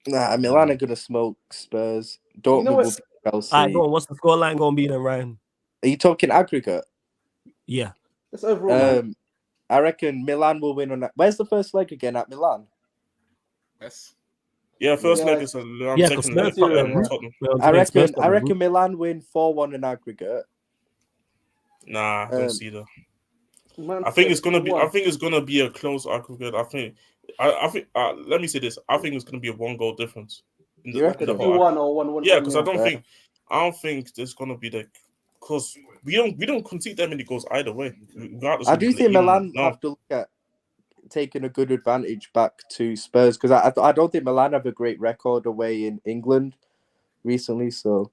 Nah, Milan are gonna smoke Spurs. Dortmund will beat Chelsea. All right, go on. What's the scoreline gonna be then, Ryan? Are you talking aggregate? Yeah. That's overall. I reckon Milan will win on that. Where's the first leg again at Milan? Yes. Yeah, first leg is Tottenham. I reckon Milan win 4-1 in aggregate. Nah, I don't see that. I think it's gonna be a close aggregate. I think. Let me say this. I think it's gonna be a 1-goal difference. You reckon 2-1 or 1-1? Yeah, because I don't think there's gonna be because we don't concede that many goals either way. I do think Milan have to look at taking a good advantage back to Spurs because I don't think Milan have a great record away in England recently, so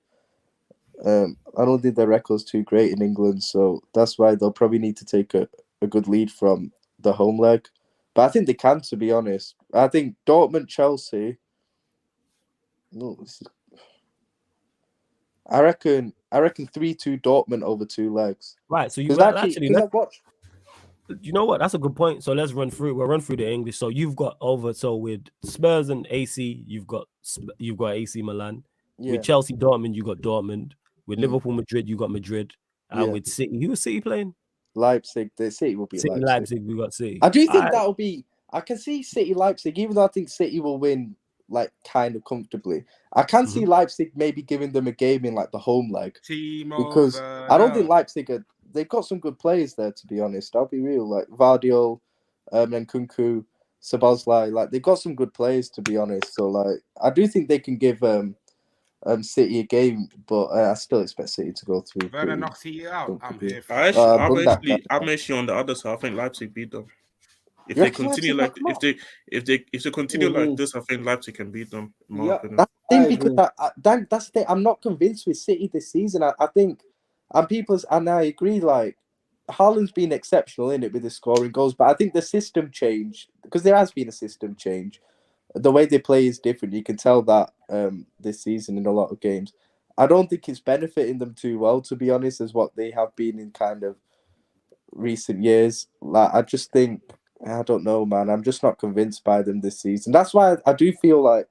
I don't think their record's too great in England, so that's why they'll probably need to take a good lead from the home leg. But I think they can, to be honest. I think Dortmund, Chelsea. I reckon 3-2 Dortmund over 2 legs. Right, so you watch. You know what? That's a good point. So let's run through. We'll run through the English. So you've got with Spurs and AC, you've got AC Milan. Yeah. With Chelsea, Dortmund, you got Dortmund. With Liverpool, Madrid, you got Madrid. And with City, who was City playing? Leipzig. The City will be Leipzig. We got City. I do think that'll be. I can see City Leipzig, even though I think City will win kind of comfortably. I can see Leipzig maybe giving them a game in the home leg because I don't think Leipzig they've got some good players there, to be honest. I'll be real, Vardiol, and Kunku. Szoboszlai. Like they've got some good players, to be honest. So like I do think they can give City a game, but I still expect City to go through. Werner knocks City out. I'm here for I'm actually on the other side. I think Leipzig beat them. If You they reckon continue Leipzig like knock them if they continue like this, I think Leipzig can beat them. In my Yeah. opinion. That's the I thing, because agree. that's the thing. I'm not convinced with City this season. I think, and I agree. Like Haaland's been exceptional in it with his scoring goals, but I think the system changed, because there has been a system change. The way they play is different. You can tell that this season in a lot of games. I don't think it's benefiting them too well, to be honest, as what they have been in kind of recent years. Like I just think, I don't know, man. I'm just not convinced by them this season. That's why I do feel like,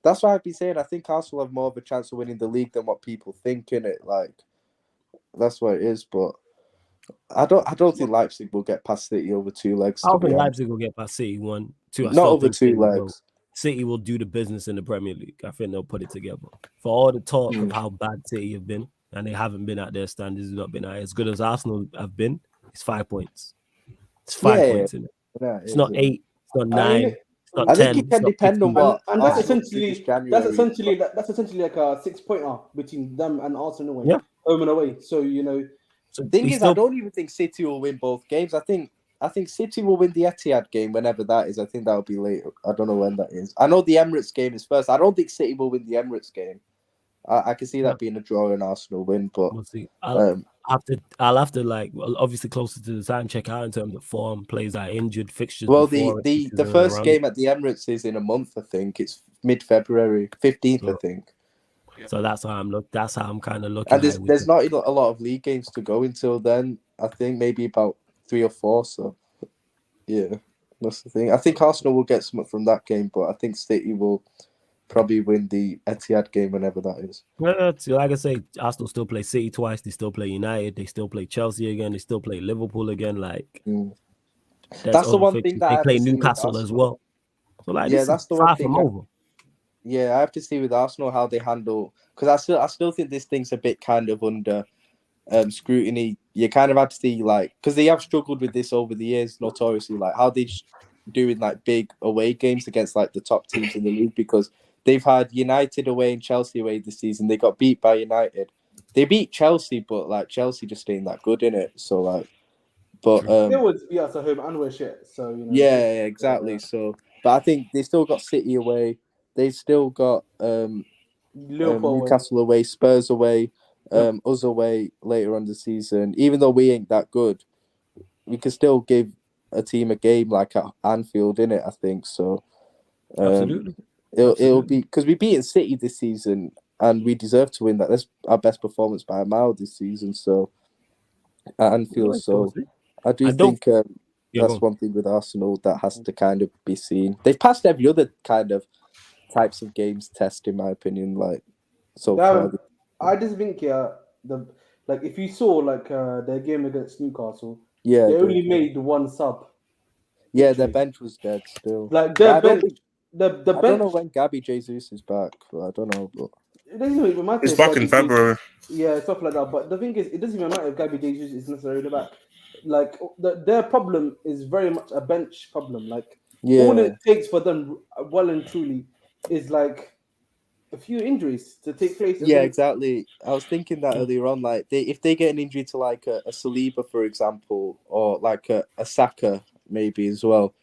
that's why I've been saying I think Arsenal have more of a chance of winning the league than what people think, in it. Like that's what it is. But I don't think Leipzig will get past City over 2 legs. I don't To be think honest, Leipzig will get past City 1-2. I not still over think 2 City legs. City will do the business in the Premier League. I think they'll put it together. For all the talk of how bad City have been, and they haven't been at their standards, not been as good as Arsenal have been, it's 5 points. It's 5 points in it. Yeah, It's not 8. It's not 9. It's not I 10. think it can depend on what. And that's Arsenal do essentially this January. that's essentially like a 6-pointer between them and Arsenal away, Yeah. home and away. So you know, So Thing they is, still- I don't even think City will win both games. I think City will win the Etihad game whenever that is. I think that'll be later. I don't know when that is. I know the Emirates game is first. I don't think City will win the Emirates game. I can see that being a draw and Arsenal win, but we'll see. I'll have to like, well, obviously closer to the time, check out in terms of form, players that are injured, fixtures. well, before, the first game at the Emirates is in a month. I think it's mid-February, 15th. I think. So that's how I'm kind of looking. And at it there's not a lot of league games to go until then. I think maybe about 3 or 4. So yeah, that's the thing. I think Arsenal will get something from that game, but I think City will probably win the Etihad game whenever that is. Well, like I say, Arsenal still play City twice. They still play United. They still play Chelsea again. They still play Liverpool again. Like that's the one thing that they I play have to see with Newcastle as Arsenal. well. So like, Yeah, this that's is the far one thing. from over. Yeah, I have to see with Arsenal how they handle, because I still think this thing's a bit kind of under scrutiny. You kind of have to see, like, because they have struggled with this over the years notoriously, like how they doing like big away games against like the top teams in the league, because they've had United away and Chelsea away this season. They got beat by United. They beat Chelsea, but like Chelsea just ain't that good in it. So like, but they always beat us at home and we're shit. So you know. yeah, exactly. So, but I think they still got City away. They still got Liverpool Newcastle away, Spurs away, us away later on the season. Even though we ain't that good, we can still give a team a game like at Anfield, in it. I think so. Absolutely. It'll be, because we beaten City this season and we deserve to win that. That's our best performance by a mile this season. So at Anfield, so I think that's one thing with Arsenal that has to kind of be seen. They've passed every other kind of types of games test, in my opinion. Like so far, I just think if you saw like their game against Newcastle, they only made one sub. Yeah, their bench was dead still. Like their bench, I don't know when Gabby Jesus is back, but I don't know. But it doesn't even matter. It's back in February. Yeah, stuff like that. But the thing is, it doesn't even matter if Gabby Jesus is necessarily back. Like their problem is very much a bench problem. Like all it takes for them, well and truly, is like a few injuries to take place. Yeah, exactly. I was thinking that earlier on. Like if they get an injury to like a Saliba, for example, or like a Saka maybe as well,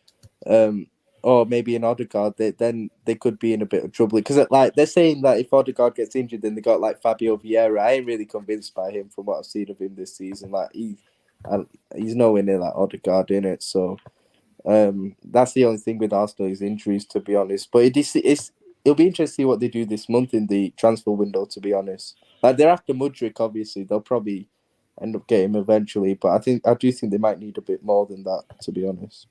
or maybe an Odegaard, then they could be in a bit of trouble. Because like they're saying that if Odegaard gets injured, then they got like Fabio Vieira. I ain't really convinced by him from what I've seen of him this season. Like he's nowhere near like Odegaard in it. So that's the only thing with Arsenal is injuries, to be honest. But it'll be interesting to see what they do this month in the transfer window, to be honest. Like they're after Mudryk, obviously. They'll probably end up getting him eventually, but I do think they might need a bit more than that, to be honest.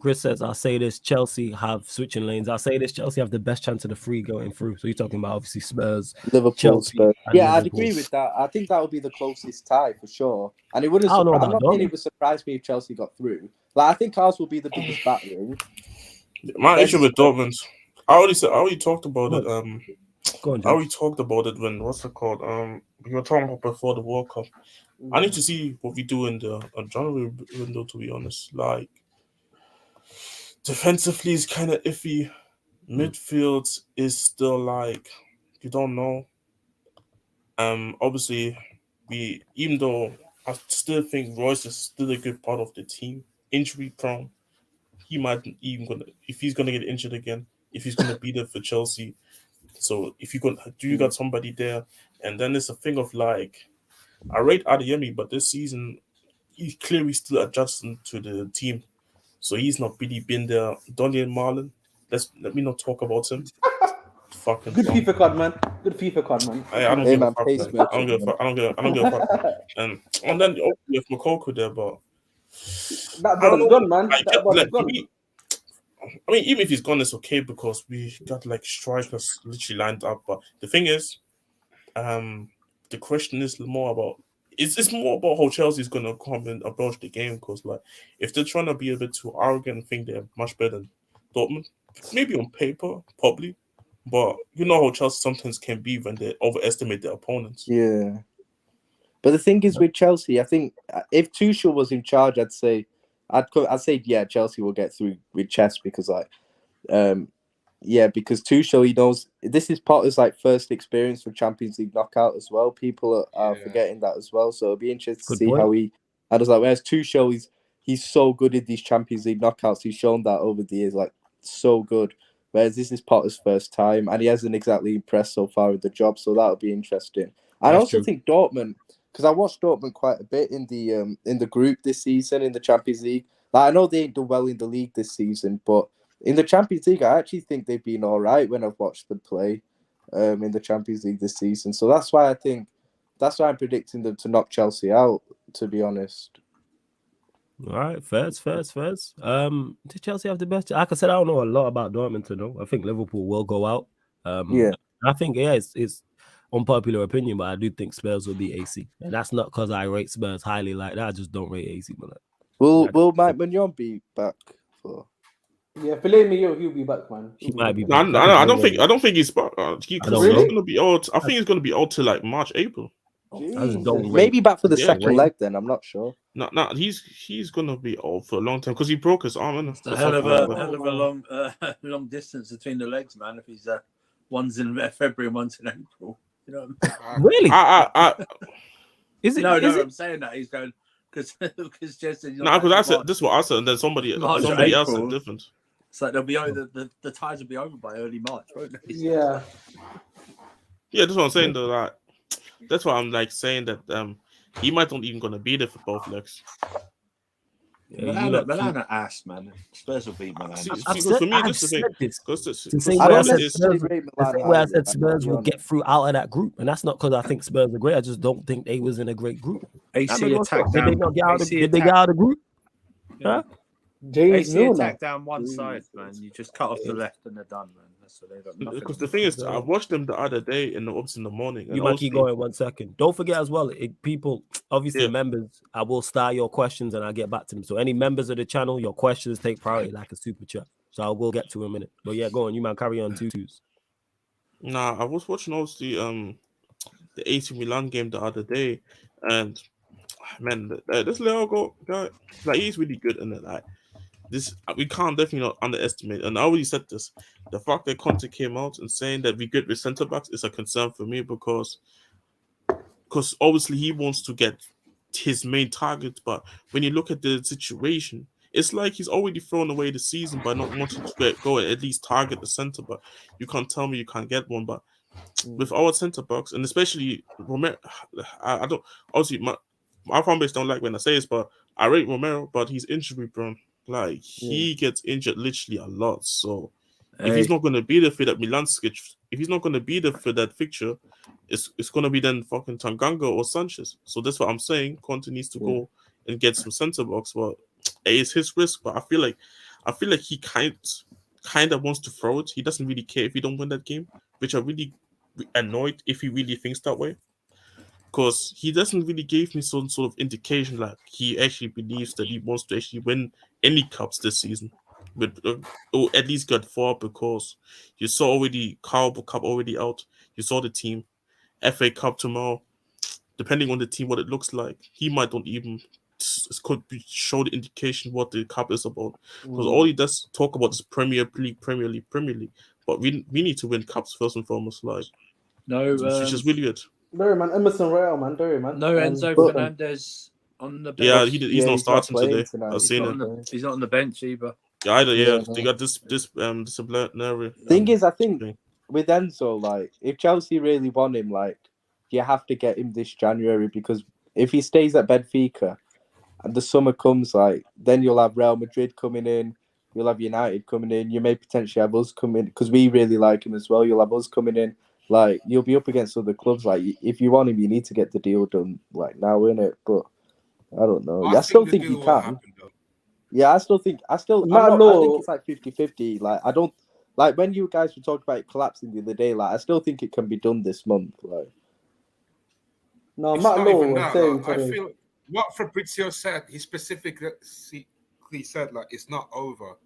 Chris says, I'll say this, Chelsea have switching lanes. I'll say this, Chelsea have the best chance of the free going through. So you're talking about obviously Spurs, Liverpool, Chelsea, Spurs. Yeah, Liverpool. I'd agree with that. I think that would be the closest tie for sure. And it wouldn't I'm not saying it would surprise me if Chelsea got through. Like I think ours will be the biggest battering. My issue with Dortmund, I already talked about it. Go on, I already talked about it when what's it called? We were talking about before the World Cup. I need to see what we do in the January window, to be honest. Like Defensively is kind of iffy. Midfield is still like you don't know. Obviously, even though I still think Royce is still a good part of the team, injury prone. He might even gonna if he's gonna get injured again. If he's gonna be there for Chelsea, so if you got somebody there, and then it's a thing of like I rate Adeyemi, but this season he's clearly still adjusting to the team, so he's not really been there. Daniel Marlon, let me not talk about him. Fucking Good dumb. FIFA card, man. Good FIFA card, man. I don't give a fuck. Man. I don't give a fuck. I don't give a fuck. And then we have Makoko there, but that brother's gone, man. Like, that brother's gone. I mean, even if he's gone, it's okay because we got like strikers literally lined up. But the thing is, the question is more about it's more about how Chelsea's gonna come and approach the game because like if they're trying to be a bit too arrogant and think they're much better than Dortmund, maybe on paper, probably. But you know how Chelsea sometimes can be when they overestimate their opponents. Yeah. But the thing is with Chelsea, I think if Tuchel was in charge, I'd say yeah, Chelsea will get through with chess because because Tuchel, he knows this is Potter's like first experience for Champions League knockout as well. People are forgetting that as well. So it'll be interesting to see how he. I was like, whereas Tuchel, he's so good in these Champions League knockouts. He's shown that over the years, like so good. Whereas this is Potter's first time, and he hasn't exactly impressed so far with the job. So that'll be interesting. I also think Dortmund, because I watched Dortmund quite a bit in the group this season in the Champions League. Like, I know they ain't done well in the league this season, but in the Champions League, I actually think they've been all right when I've watched them play in the Champions League this season. So that's why I'm predicting them to knock Chelsea out, to be honest. All right, first. Did Chelsea have the best? Like I said, I don't know a lot about Dortmund to know. I think Liverpool will go out. I think it's unpopular opinion, but I do think Spurs will be AC, and that's not because I rate Spurs highly like that. I just don't rate AC. But will Mike Mignon be back for? Yeah, Filet Mignon, he'll be back, man. He might be back. I don't think he's back. He's gonna be out. I think he's gonna be out till like March, April. Maybe back for the second leg. Then I'm not sure. No, he's gonna be out for a long time because he broke his arm. It's a hell of a long distance between the legs, man. If he's one's in February and one's in April, you know. Really? Is it? No, I'm saying that he's going because Jesse. No, because I said this is what I said, and then somebody else said different. So they'll be over. The ties will be over by early March, won't they? Yeah. Yeah, that's what I'm saying though. Like, that's why I'm like saying that he might not even gonna be there for both legs. Milan are ass, man. Spurs will beat Milan. For me, this is the thing. I said Spurs will get through out of that group, and that's not because I think Spurs are great. I just don't think they was in a great group. AC attack down. Did they get out of the group? Huh? AC attack down one side, man. You just cut off the left and they're done, man. So they got nothing. Because the thing is, I watched them the other day in the morning. You might keep going 1 second. Don't forget as well, people, obviously members, I will start your questions and I'll get back to them. So any members of the channel, your questions take priority like a super chat. So I will get to in a minute. But yeah, go on. You might carry on twos. Nah, I was watching obviously the AC Milan game the other day, and man, this little guy, like he's really good in it. Like this, we can't definitely not underestimate. And I already said this: the fact that Conte came out and saying that we good with centre backs is a concern for me because obviously he wants to get his main target. But when you look at the situation, it's like he's already thrown away the season by not wanting to go and at least target the centre back. You can't tell me you can't get one, but with our centre backs and especially Romero, I don't obviously my fan base don't like when I say this, but I rate Romero, but he's injury prone. Like he gets injured literally a lot. So if he's not going to be there for that Milan sketch, if he's not going to be there for that fixture, it's going to be then fucking Tanganga or Sanchez. So that's what I'm saying. Conte needs to go and get some centre backs. Well, it's his risk, but I feel like he kind of wants to throw it. He doesn't really care if he don't win that game, which I'm really annoyed if he really thinks that way. Because he doesn't really give me some sort of indication like he actually believes that he wants to actually win any cups this season. But or at least get 4 because you saw already Carabao Cup already out. You saw the team. FA Cup tomorrow. Depending on the team, what it looks like, he might not even could be show the indication what the cup is about. Because all he does talk about is Premier League. But we need to win cups first and foremost. Like, no, which is really good. Don't man, Emerson Royale, man, don't man. No, Enzo Fernandez on the bench. Yeah, he's not starting today. Tonight. I've seen it. He's not on the bench either. Yeah, either Yeah, they got this disciplinary. Thing is, I think with Enzo, like, if Chelsea really want him, like, you have to get him this January, because if he stays at Benfica and the summer comes, like, then you'll have Real Madrid coming in, you'll have United coming in, you may potentially have us coming, because we really like him as well. You'll have us coming in, like, you'll be up against other clubs. Like, if you want him, you need to get the deal done, like, now, innit? But I don't know. I still think he can. Yeah, I think it's like 50-50. Like, I don't, like, when you guys were talking about it collapsing the other day, like, I still think it can be done this month. Like, no, it's Matt not Law even was that. saying Like, I today. feel what Fabrizio said, he specifically said, like, it's not over.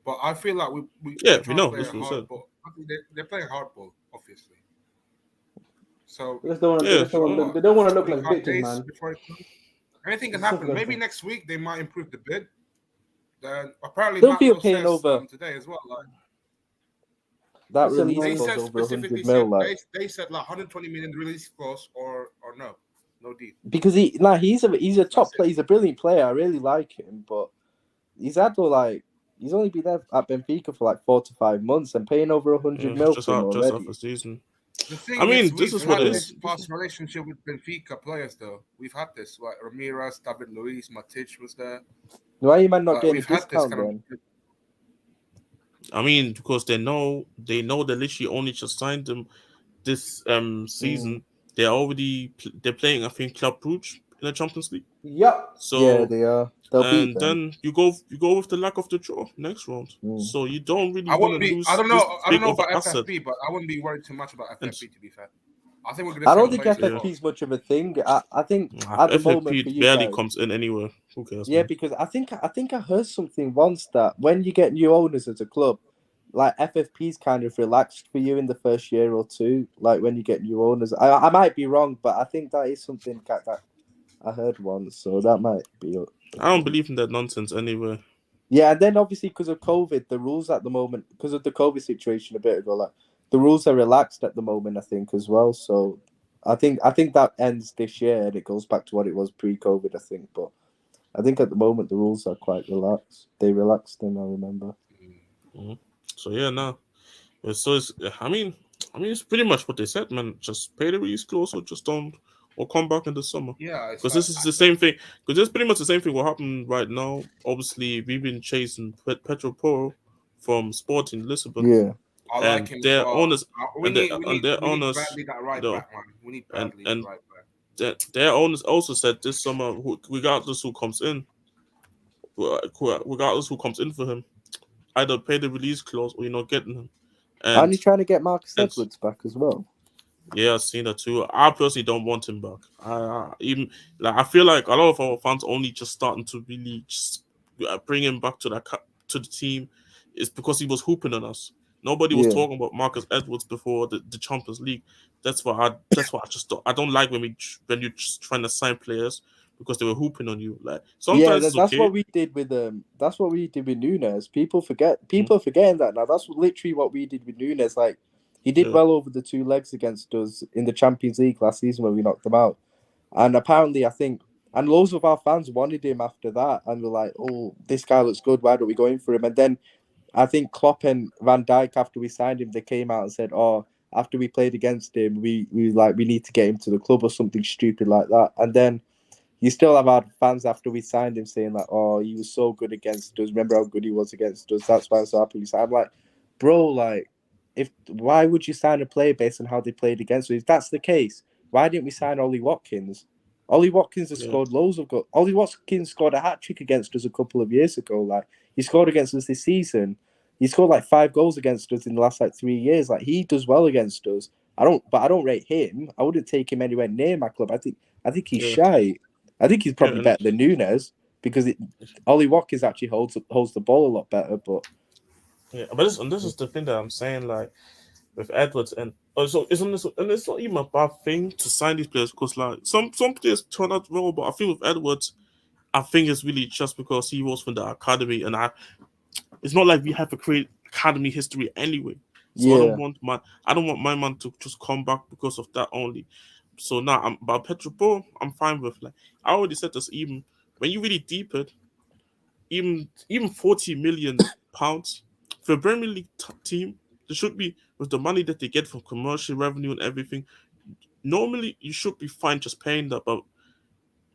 But I feel like we know. That's what said. But I think they're playing hardball, obviously. So they don't want to look like victims, man. Anything can happen. Maybe next week they might improve the bid. Then apparently don't Matt be Law paying says, over today as well. Like, that Listen, release they clause said over 100 specifically, mil. Like, they said like 120 million release clause or no deal. because he's a top player. He's a brilliant player. I really like him, but he's only been there at Benfica for like 4 to 5 months and paying over 100 mil for him already. Just off a season. The thing I mean, this is what it is. Past relationship with Benfica players, though. We've had this. Like Ramirez, David Luiz, Matic was there. Why are you man not getting a discount then? I mean, because they know they literally only just signed them this season. They're playing, I think, Club Brugge in the Champions League. Yep. So yeah, they are. And then you go with the luck of the draw next round. So you don't really want to lose. I don't know about asset. FFP, but I wouldn't be worried too much about FFP. To be fair, I think we're going I don't think FFP is much of a thing. I think at the moment for you barely guys, comes in anywhere. Who cares? Yeah, man? because I think I heard something once that when you get new owners as a club, like FFP is kind of relaxed for you in the first year or two. Like when you get new owners, I might be wrong, but I think that is something that I heard once. So that might be. I don't believe in that nonsense anyway. Yeah, and then obviously because of COVID, the rules at the moment, because of the COVID situation a bit ago, like the rules are relaxed at the moment, I think as well. So I think that ends this year and it goes back to what it was pre-COVID, I think. But I think at the moment the rules are quite relaxed. They relaxed them, I remember. Mm-hmm. So yeah, no. So it's I mean it's pretty much what they said, man. Just pay the release clause or just don't. Or come back in the summer. Yeah, because this is the same thing. Because this is pretty much the same thing what happened right now. Obviously, we've been chasing Pedro Porro from Sporting Lisbon. Yeah, I like him. Their owners, we need owners, badly that right back, man. We need badly and right back. Their owners also said this summer, regardless who comes in for him, either pay the release clause or you're not getting him. Aren't you trying to get Marcus Edwards back as well? Yeah, I've seen that too. I personally don't want him back. I feel like a lot of our fans only just starting to really just bring him back to the team is because he was hooping on us. Nobody was talking about Marcus Edwards before the Champions League. That's why I don't like when you're just trying to sign players because they were hooping on you. Like sometimes that's what we did with Nunes. People forgetting that now. That's literally what we did with Nunes. Like. He did well over the 2 legs against us in the Champions League last season when we knocked them out. And apparently, I think, and loads of our fans wanted him after that. And we're like, oh, this guy looks good. Why don't we go in for him? And then I think Klopp and Van Dijk, after we signed him, they came out and said, oh, after we played against him, we need to get him to the club or something stupid like that. And then you still have our fans after we signed him saying like, oh, he was so good against us. Remember how good he was against us? That's why I'm so happy. So I'm like, bro, like, why would you sign a player based on how they played against us? If that's the case, why didn't we sign Ollie Watkins? Ollie Watkins has scored loads of goals. Ollie Watkins scored a hat-trick against us a couple of years ago. Like he scored against us this season. He scored like 5 goals against us in the last 3 years. Like he does well against us. I don't rate him. I wouldn't take him anywhere near my club. I think he's shy. I think he's probably better than Nunes because Ollie Watkins actually holds the ball a lot better. But yeah, but this is the thing that I'm saying, like with Edwards, and also it's not even a bad thing to sign these players because like some players turn out well, but I feel with Edwards, I think it's really just because he was from the academy, and it's not like we have a great academy history anyway. So I don't want my man to just come back because of that only. So now, but Pedro Porro, I'm fine with. Like I already said this, even when you really deep it, even £40 million for a Premier League team, there should be, with the money that they get from commercial revenue and everything. Normally, you should be fine just paying that, but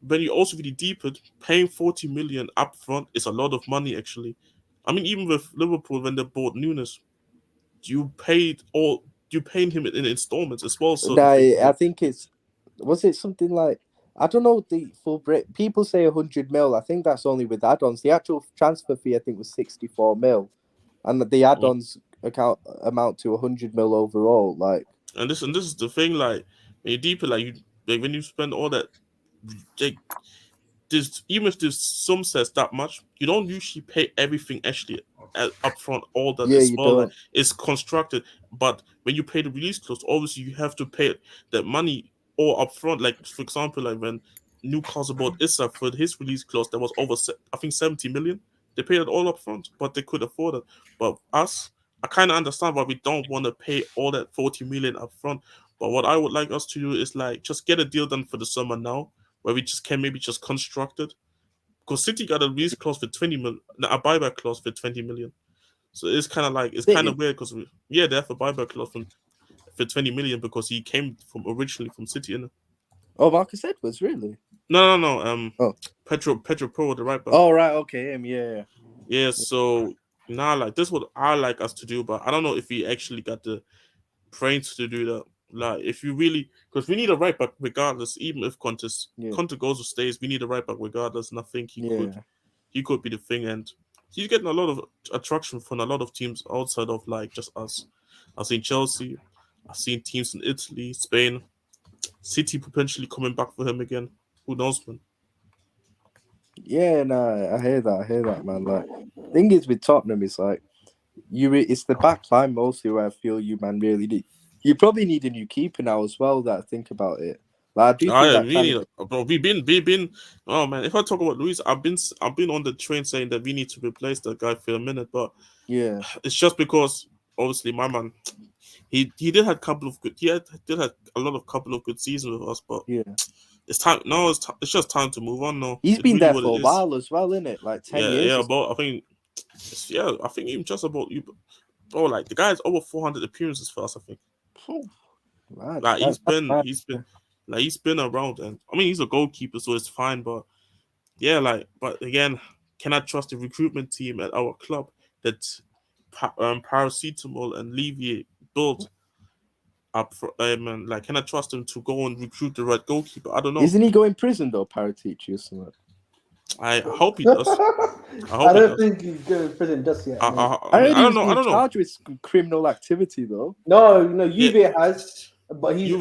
when you also really deep it, paying 40 million up front is a lot of money actually. I mean, even with Liverpool when they bought Nunes, you paid him in installments as well. So I think was it something like, I don't know the full break. People say 100 mil. I think that's only with add-ons. The actual transfer fee I think was 64 mil, and the add-ons amount to 100 mil overall. Like, and this is the thing. Like when you deep it, like when you spend all that, like, even if this sum says that much, you don't usually pay everything actually up front. All that as well, like, it's constructed. But when you pay the release clause, obviously you have to pay that money all up front. Like for example, like when Newcastle bought Issa for his release clause, that was over I think 70 million. They paid it all up front, but they could afford it. But us, I kind of understand why we don't want to pay all that 40 million up front. But what I would like us to do is like just get a deal done for the summer now, where we just can maybe just construct it. Because City got a release clause for 20 million, a buyback clause for 20 million. So it's kind of like, it's kind of weird because they have a buyback clause for 20 million because he came originally from City, innit? Oh, Marcus Edwards, really? No. Pedro Porro, the right back. Oh, right, okay, yeah. Yeah, so now like this is what I like us to do, but I don't know if we actually got the brains to do that. Like, if you really, because we need a right back regardless, even if Conte goes or stays, we need a right back regardless, and I think he could be the thing, and he's getting a lot of attraction from a lot of teams outside of like just us. I've seen Chelsea, I've seen teams in Italy, Spain, City potentially coming back for him again. Who knows, man? Yeah, no, I hear that, man. Like, thing is with Tottenham, it's like it's the back line mostly where I feel you really need. You probably need a new keeper now as well. That I think about it. Like, I do think we've been. Oh man, if I talk about Luis, I've been on the train saying that we need to replace that guy for a minute, but yeah, it's just because obviously my man, he did have a couple of good. Did have a lot of couple of good seasons with us, but yeah, it's time. No, it's just time to move on. No, he's been there for a while as well, isn't it? Like 10 years. Yeah, but I think even just about you. Bro, like the guy's over 400 appearances for us. I think. Right. Like he's been around, and I mean he's a goalkeeper, so it's fine. But yeah, like, but again, can I trust the recruitment team at our club that Paracetamol and Levy built up for? Like, can I trust him to go and recruit the right goalkeeper? I don't know. Isn't he going prison though, Paratici or something? I hope he does. I don't think he's going to prison just yet. I don't know. Charged with criminal activity though. No, Juve has, but he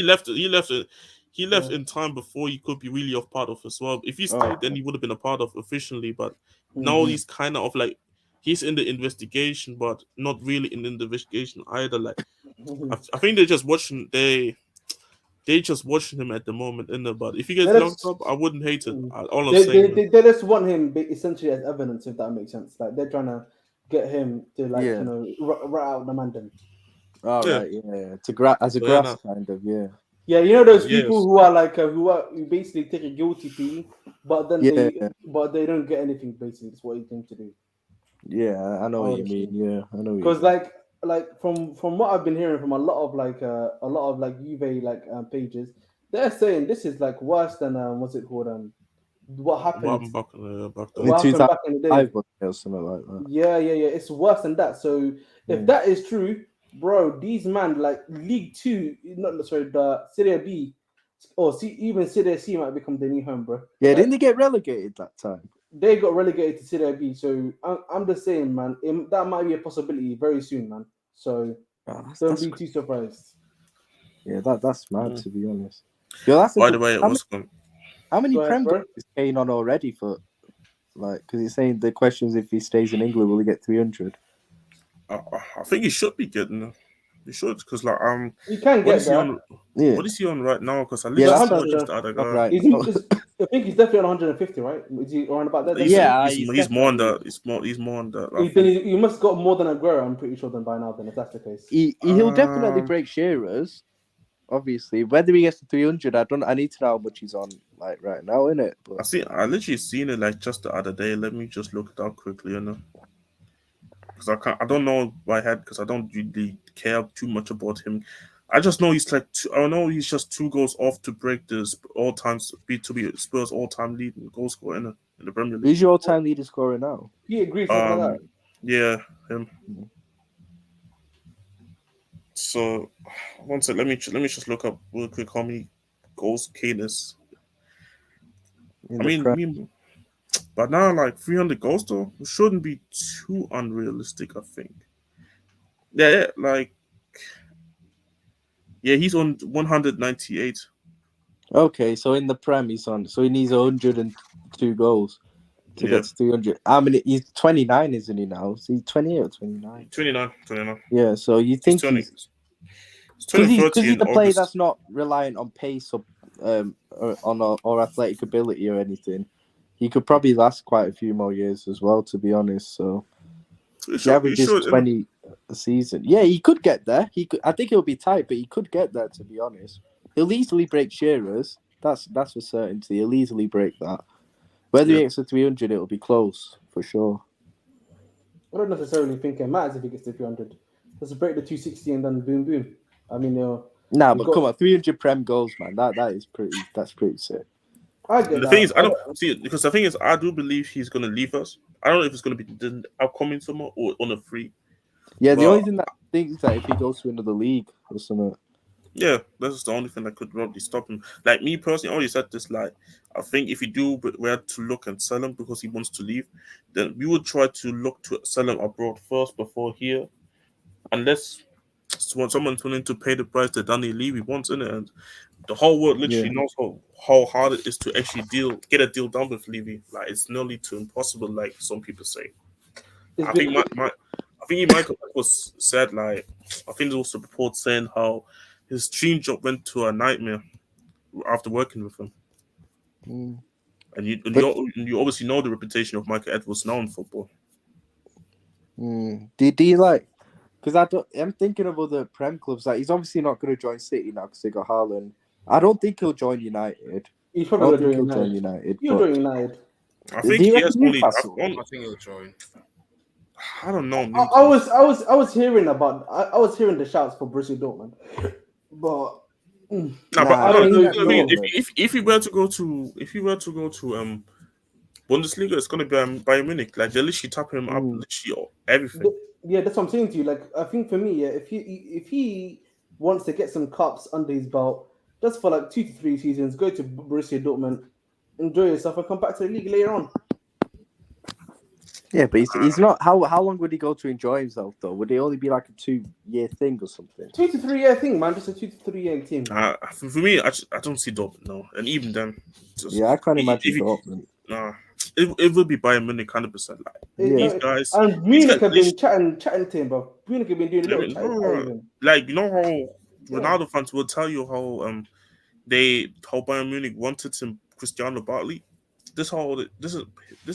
left in time before he could be really a part of as well. If he stayed, then he would have been a part of officially. But now he's kind of like he's in the investigation, but not really in the investigation either. Like I think they're just watching. They just watching him at the moment, but if he gets locked up, I wouldn't hate it. All I'm saying, they just want him essentially as evidence, if that makes sense. Like they're trying to get him to rat out the man. To as a grass kind of, Yeah, those people who are like who basically take a guilty plea, but then they don't get anything. Basically, that's what you think to do. Yeah, I know what you mean. Yeah, I know. Because like from what I've been hearing from a lot of Juve pages, they're saying this is like worse than what's it called what happened back in 2005 or something like that. Yeah, it's worse than that. So if that is true, bro, these man like League 2, the Serie B or even Serie C might become the new home, bro. Yeah, didn't they get relegated that time? They got relegated to Serie B, so I'm just saying, man, that might be a possibility very soon, man. So don't be too surprised. Yeah, that's mad to be honest. Yo, that's by the way, how many Prem is Kane on already for? Like, because he's saying the questions if he stays in England, will he get 300? I think he should be getting. He should, because like he can get that. What is he on right now? Because I the watched the other guy. Right. I think he's definitely on 150, right? Is he around about that? He's more on that. He's more on that. You must got more than Aguero, I'm pretty sure, than by now. Then, if that's the case, he'll definitely break Shearer's. Obviously, whether he gets to 300, I need to know how much he's on like right now, innit? But I literally seen it like just the other day. Let me just look it up quickly, because I don't know my head because I don't really care too much about him. I just know he's like I know he's just 2 goals off to break the all-time be Spurs all-time lead in goal scorer in the Premier League. Who's your all-time leader scorer now? He agrees with that. Yeah, him. So, one sec. Let me just look up real quick how many goals Kane is. But now like 300 goals though shouldn't be too unrealistic. I think. Yeah, he's on 198. Okay, so in the Prem he's on. So he needs 102 goals to get to 300. How many? He's 29, isn't he now? Is he 28 or 29? 29. Yeah, so you think he's because he's the player that's not reliant on pace or or athletic ability or anything. He could probably last quite a few more years as well, to be honest. So the average is 20 a season. Yeah, he could get there. He could. I think it'll be tight, but he could get there. To be honest, he'll easily break Shearer's. That's for certainty. He'll easily break that. Whether he gets to 300, it'll be close for sure. I don't necessarily think it matters if he gets to 300. Just break the 260 and then boom, boom. I mean, but come on, 300 Prem goals, man. That's pretty sick. The thing is, I don't see it because the thing is, I do believe he's gonna leave us. I don't know if it's gonna be the upcoming summer or on a free. Yeah, the only thing that I think is that if he goes to another league or something. Yeah, that's the only thing that could probably stop him. Like me personally, I already said this. Like, I think if we had to look and sell him because he wants to leave, then we would try to look to sell him abroad first before here, unless someone's willing to pay the price that Danny Levy wants in it, and the whole world literally knows how hard it is to actually get a deal done with Levy. Like, it's nearly to impossible, like some people say. I think Michael was said, like, I think there was a report saying how his dream job went to a nightmare after working with him. And you obviously know the reputation of Michael Edwards now in football. Do you like? Because I'm thinking of other Prem clubs. Like, he's obviously not going to join City now because they got Haaland. I don't think he'll join United. He's probably going to join United. He'll join United. I think he has only. I think he'll join. I don't know. I was hearing the shouts for Borussia Dortmund, but. If he were to go to Bundesliga, it's gonna be Bayern Munich. Like, they literally tap him up, literally everything. Yeah, that's what I'm saying to you. Like, I think for me, if he wants to get some cups under his belt, just for like 2 to 3 seasons, go to Borussia Dortmund, enjoy yourself, and come back to the league later on. Yeah, but he's not. How long would he go to enjoy himself though? Would it only be like a 2-year thing or something? 2 to 3 year thing, man. Just a 2 to 3 year team. For me, I don't see Dortmund, no, and even then. I can't imagine Dortmund. Nah, it would be Bayern Munich 100%. Like, these guys, and Munich have been chatting to him, bro. Munich have been doing a little chatting. Like, you know how Ronaldo fans will tell you how Bayern Munich wanted him, Cristiano Bartley. This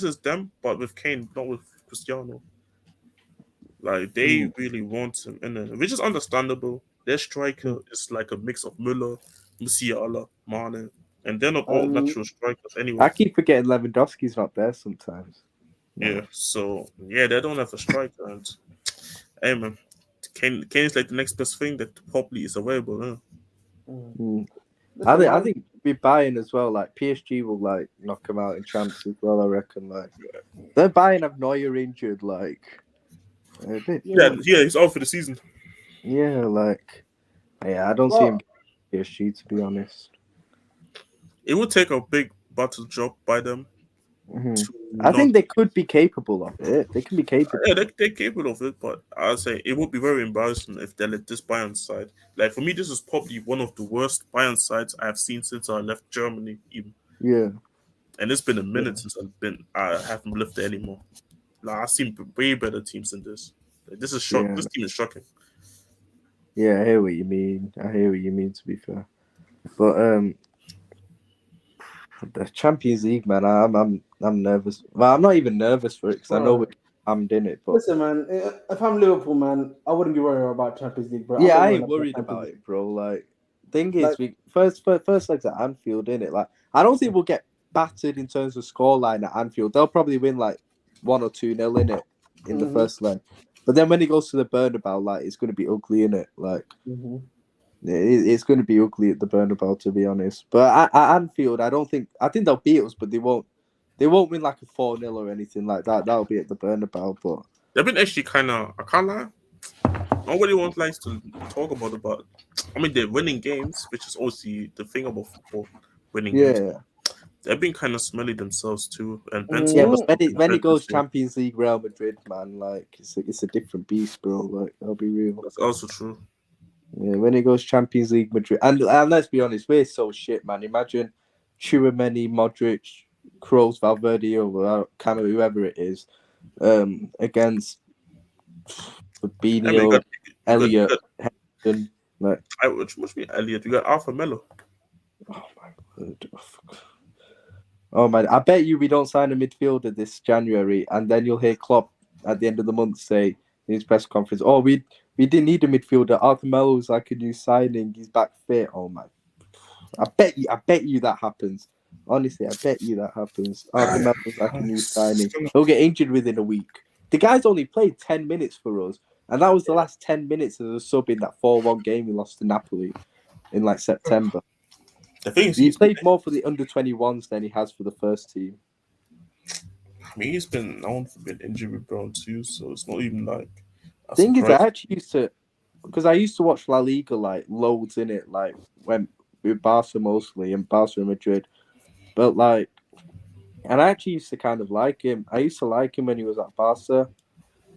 is them, but with Kane, not with Cristiano. Like, they really want him in there, which is understandable. Their striker is like a mix of Müller, Musiala, Mane, and they're not all natural strikers anyway. I keep forgetting Lewandowski's not there sometimes. Yeah, so they don't have a striker, and hey man, Kane is like the next best thing that probably is available. I think with Bayern as well, like PSG will like knock him out in champs as well. I reckon. Like they're Bayern have Neuer injured, like he's out for the season. Yeah, I don't see him getting PSG, to be honest. It would take a big battle job by them. I think they could be capable of it. They can be capable. Yeah, they're capable of it, but I'll say it would be very embarrassing if they let this Bayern side. Like, for me, this is probably one of the worst Bayern sides I've seen since I left Germany, even. Yeah. And it's been a minute since I haven't lived there anymore. Like, I've seen way better teams than this. Like, this is shocking. Yeah. This team is shocking. Yeah, I hear what you mean. To be fair, but The Champions League, man. I'm nervous. Well, I'm not even nervous for it because I know we're hammed in it. But listen, man, if I'm Liverpool, man, I wouldn't be worried about Champions League, bro. yeah, I ain't worried about it, bro. Like, thing is, Like- we first legs at Anfield, innit? Like, I don't think we'll get battered in terms of scoreline at Anfield. They'll probably win like 1 or 2-0 in it in the first leg. But then when it goes to the Bernabeu, like, it's going to be ugly, innit? Like, it's going to be ugly at the Bernabeu, to be honest. But at Anfield, I think they'll beat us, but they won't win like a 4-0 or anything like that. That'll be at the Bernabeu. But they've been actually kind of, I can't lie, nobody likes to talk about it, but I mean, they're winning games, which is obviously the thing about football, winning games. They've been kind of smelly themselves too. And yeah, but when it goes Champions League, Real Madrid, man, like it's a different beast, bro. Like, I'll be real. That's also true. Yeah, when it goes Champions League, Madrid, and let's be honest, we're so shit, man. Imagine Tchouaméni, Modric, Kroos, Valverde, or whoever it is, against Fabinho, Elliot, Henderson. Like, which must be Elliot. You got Alpha Melo. Oh my god. Oh man, I bet you we don't sign a midfielder this January, and then you'll hear Klopp at the end of the month say in his press conference, "Oh, we didn't need a midfielder. Arthur Melo's like a new signing. He's back fit." Oh man, I bet you that happens. Honestly, I bet you that happens. Arthur Melo's like a new signing. He'll get injured within a week. The guy's only played 10 minutes for us, and that was the last 10 minutes as a sub in that 4-1 game we lost to Napoli in like September. The thing is, he played more for the under-21s than he has for the first team. I mean, he's been known for being injury prone too, so it's not even like. Thing is, I actually used to watch La Liga like loads in it, like when with Barca mostly and Barca and Madrid, but like, and I actually used to kind of like him. I used to like him when he was at Barca.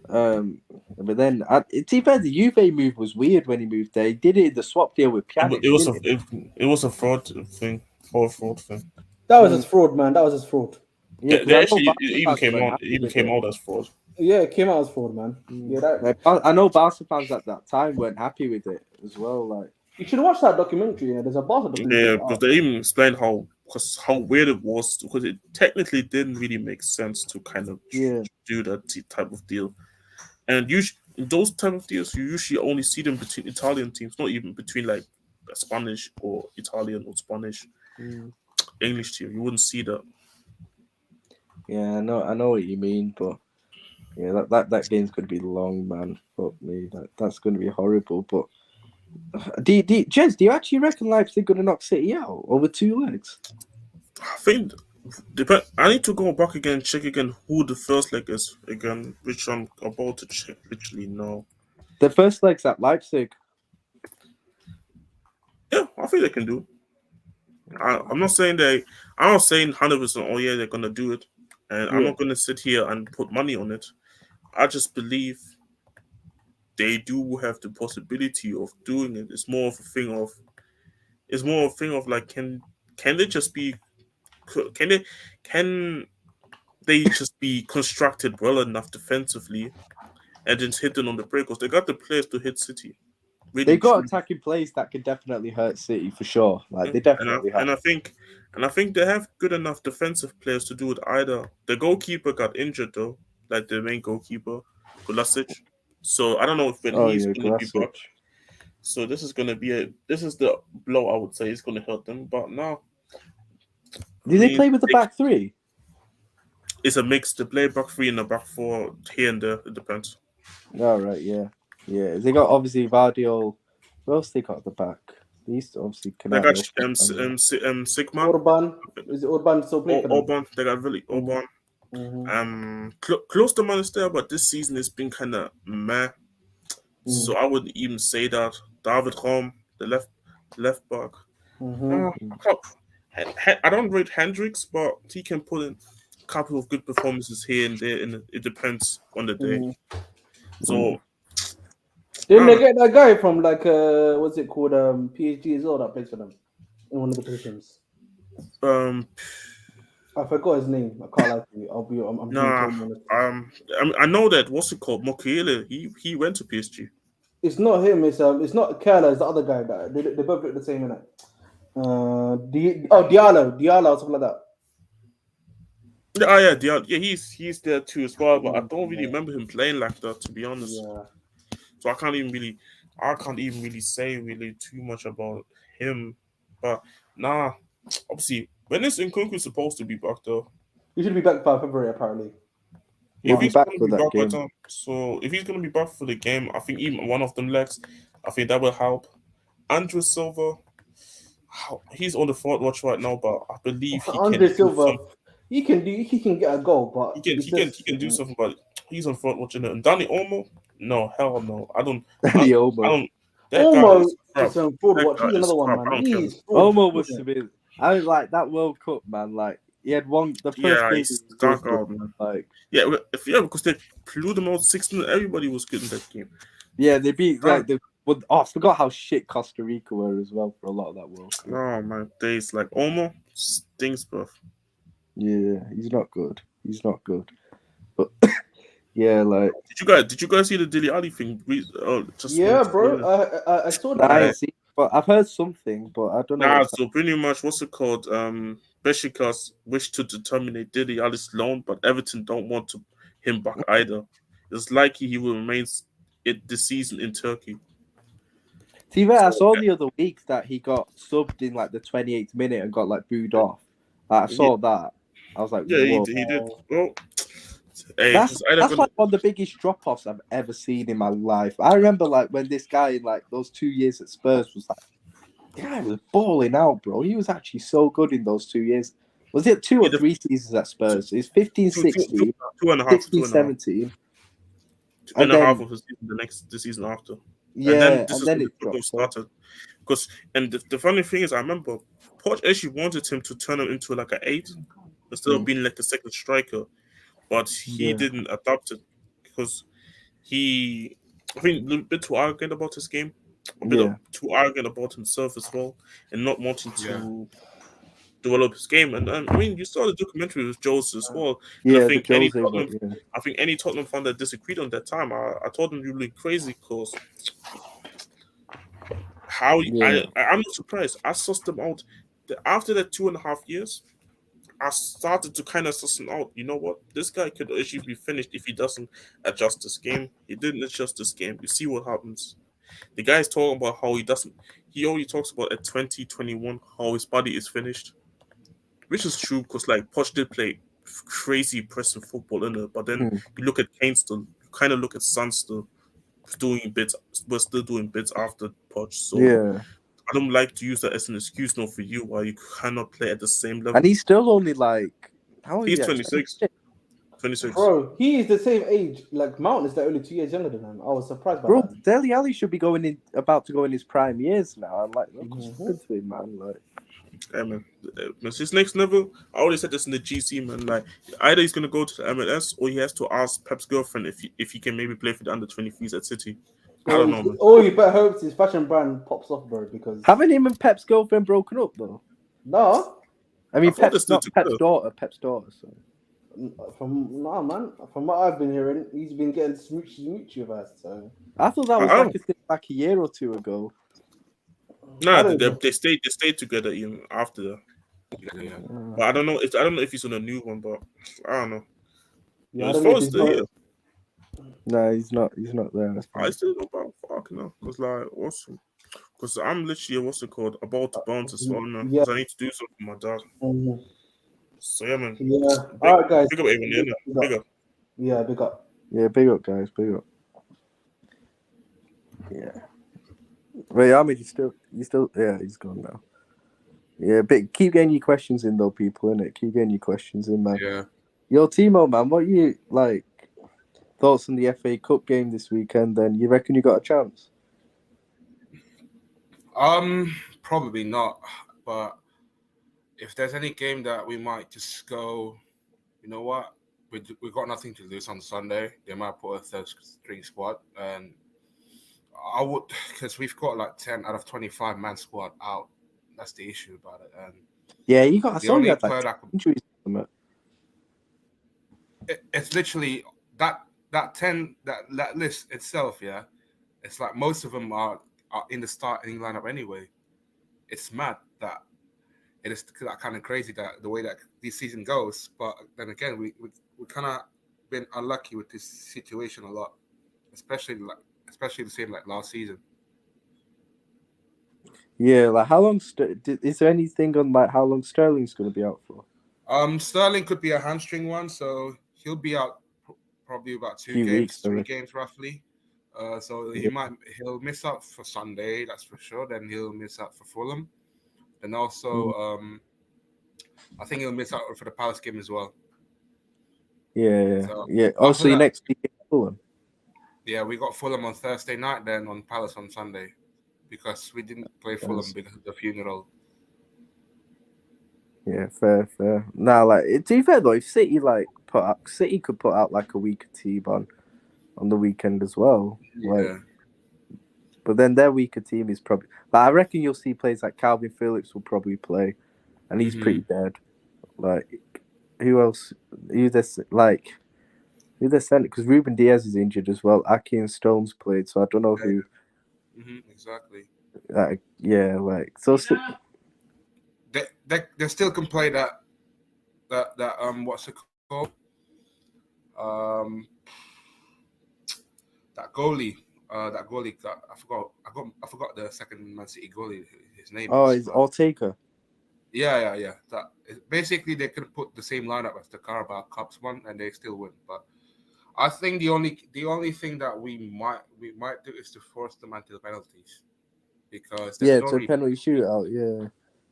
But then the Juve move was weird when he moved there. He did it in the swap deal with Pjanic. It was a fraud thing. That was his fraud, man. That was his fraud. Yeah, it even came out as fraud. Yeah, it came out as fraud, man. Yeah, I know Barca fans at that time weren't happy with it as well. Like, you should watch that documentary. You know, there's a Barca documentary. Yeah, because they even explained how weird it was, because it technically didn't really make sense to kind of do that type of deal. And usually, those type of deals, you usually only see them between Italian teams, not even between like a Spanish or Italian or Spanish English team. You wouldn't see that. Yeah, I know what you mean, but yeah, that game's going to be long, man. Fuck me, that's going to be horrible. But Jez, do you actually reckon Leipzig going to knock City out over 2 legs? I think. I need to go back again and check again who the first leg is again, which I'm about to check literally now. The first leg's at Leipzig. Yeah, I think they can do. I'm not saying 100%. Oh yeah, they're gonna do it, and I'm not gonna sit here and put money on it. I just believe they do have the possibility of doing it. It's more of a thing of like, can they just be. Can they just be constructed well enough defensively and then hit them on the break? Because they got the players to hit City. Really, they got attacking plays that could definitely hurt City for sure. Like, they definitely have. And I think they have good enough defensive players to do it either. The goalkeeper got injured though, like the main goalkeeper, Golasic. So I don't know if he's going to be back. So this is the blow I would say is going to hurt them. But now. Do they play with the back three? It's a mix. They play back three and a back four here and there. It depends. Oh, right, yeah. They got obviously Vardiol. Who else they got at the back? They used to obviously connect. They got Sigma. Orban. Is it Orban still playing? Orban. They got really Orban. Klosterman is there, but this season it's been kind of meh. So I wouldn't even say that. David Raum, the left back. I don't rate Hendricks, but he can put in a couple of good performances here and there, and it depends on the day. So, didn't they get that guy from like what's it called? PSG as well that plays for them in one of the positions. I forgot his name. I can't lie to you. I know that. What's it called? Mokiele. He went to PSG. It's not him. It's not Kerala. It's the other guy. That they both look the same in it. Diallo, something like that. Oh yeah, he's there too as well, but I don't really remember him playing like that, to be honest. Yeah. So I can't even really say really too much about him. But nah, obviously, when is Nkunku supposed to be back though? He should be back by February, apparently. If He'll he's be back going for to be that back by game. time, so if he's going to be back for the game, I think even one of them legs, I think that will help. Andrew Silva, he's on the front watch right now, but I believe he can Andre do Silva, something. he can get a goal, but He can do something, but he's on front watching it. And Danny Olmo, no, hell no, I don't. Danny I Olmo. don't. That guy Olmo is crap. is on fraud That watch. guy He's is another one, crap. I man. don't care. He's fraud. Olmo was severe. I was like that World Cup, man. Like he had the first Yeah, game he's was dark good, out, man. like Because they blew them out 16. Everybody was good in that game. yeah, they beat like the. But I forgot how shit Costa Rica were as well for a lot of that World Cup. Oh my days, like Olmo stinks, bro. Yeah, he's not good. He's not good. But yeah, like Did you guys see the Dele Alli thing? Yeah, bro. I saw that. I see, but I've heard something, but I don't know. Nah, so pretty much, what's it called? Besiktas wish to terminate Dele Alli's loan, but Everton don't want him back either. It's likely he will remain this season in Turkey. See, I saw the other week that he got subbed in like the 28th minute and got like booed off. I saw that. I was like, yeah, whoa. he did. Well, hey, That's like one of the biggest drop-offs I've ever seen in my life. I remember like when this guy in like those 2 years at Spurs was like, the guy was balling out, bro. He was actually so good in those 2 years. Was it 2 or 3 seasons at Spurs? It's 15, 16, 16, 17. And a half of his season, the season after. Yeah, and then this and is then when it the problem dropped started. Because the funny thing is, I remember Poch actually wanted him to turn him into like an 8 instead of being like a second striker, but he didn't adopt it because I think a bit too arrogant about his game, a bit too arrogant about himself as well, and not wanting to develop his game. And I mean, you saw the documentary with Jose as well. And Yeah, I think the Jose, I think any Tottenham fan that disagreed on that time, I told them you look crazy because I'm not surprised. I sussed them out. After that 2.5 years, I started to kind of suss him out. You know what? This guy could actually be finished if he doesn't adjust this game. He didn't adjust this game. You see what happens. The guy's talking about how he only talks about at 2021 how his body is finished. Which is true because like Poch did play crazy pressing football in it, but then you look at Kane still, you kind of look at Son still doing bits, we're still doing bits after Poch. So I don't like to use that as an excuse now for you why you cannot play at the same level. And he's still only like he's 26. 26. Bro, he is the same age. Like Mount is like only 2 years younger than him. I was surprised by that. Bro, Dele Alli should be about to go in his prime years now. I'm like, what's good to him, man? Like, yeah, man. His next level, I already said this in the GC, man. Like, either he's gonna go to the MLS or he has to ask Pep's girlfriend if he can maybe play for the under-23s at City. I don't know, man. Oh, you better hope his fashion brand pops off, bro. Because haven't him and Pep's girlfriend broken up though? No, I mean Pep's daughter. Pep's daughter. So. From what I've been hearing, he's been getting smoochy with us. So I thought that was like a year or two ago. No, they stayed together even after that. Yeah. But I don't know if he's on a new one, but I don't know. Yeah, I don't know if he's not... No, he's not. He's not there. I still don't about fucking know because like awesome. Because I'm literally about to bounce as well now. Because I need to do something for my dad. So yeah, man. Yeah. All right, guys. Big up, Avon. Big up. Yeah, big up. Yeah, big up, guys. Big up. Yeah. Wait, Ahmed, you still, yeah, he's gone now. Yeah, but keep getting your questions in though, people, innit? Keep getting your questions in, man. Yeah. Yo, Timo, man, what you like? Thoughts on the FA Cup game this weekend? Then you reckon you got a chance? Probably not. But if there's any game that we might just go, you know what, we got nothing to lose on Sunday. They might put a third string squad, and I would, because we've got like 10 out of 25 man squad out. That's the issue about it. And yeah, you got. I saw you had like injuries. It's literally that 10 that list itself. Yeah, it's like most of them are in the starting lineup anyway. It's mad. that it is kind of crazy that the way that this season goes. But then again, we kind of been unlucky with this situation a lot, especially the same like last season. Yeah, like how long? Is there anything on like how long Sterling's going to be out for? Sterling could be a hamstring one, so he'll be out probably about 2 games, 3 games roughly. So he'll miss out for Sunday, that's for sure. Then he'll miss out for Fulham, and also I think he'll miss out for the Palace game as well. Yeah, so, yeah. Also, your next game Fulham. Yeah, we got Fulham on Thursday night, then on Palace on Sunday, because we didn't play Fulham because of the funeral. Yeah, fair. Now, like to be fair though, if City City could put out like a weaker team on the weekend as well. Yeah. Like, but then their weaker team is probably like I reckon you'll see players like Calvin Phillips will probably play, and he's pretty dead. Like, who else? Who they're sending? Because Ruben Diaz is injured as well. Aki and Stones played, so I don't know who. Exactly. Yeah, like so. They still can play that what's it called? That goalie got I forgot the second Man City goalie. His name. Oh, it's Ortega. Yeah. That basically they could put the same lineup as the Carabao Cups one, and they still win. But I think the only thing that we might do is to force them into the penalties, because to a penalty shootout. Yeah,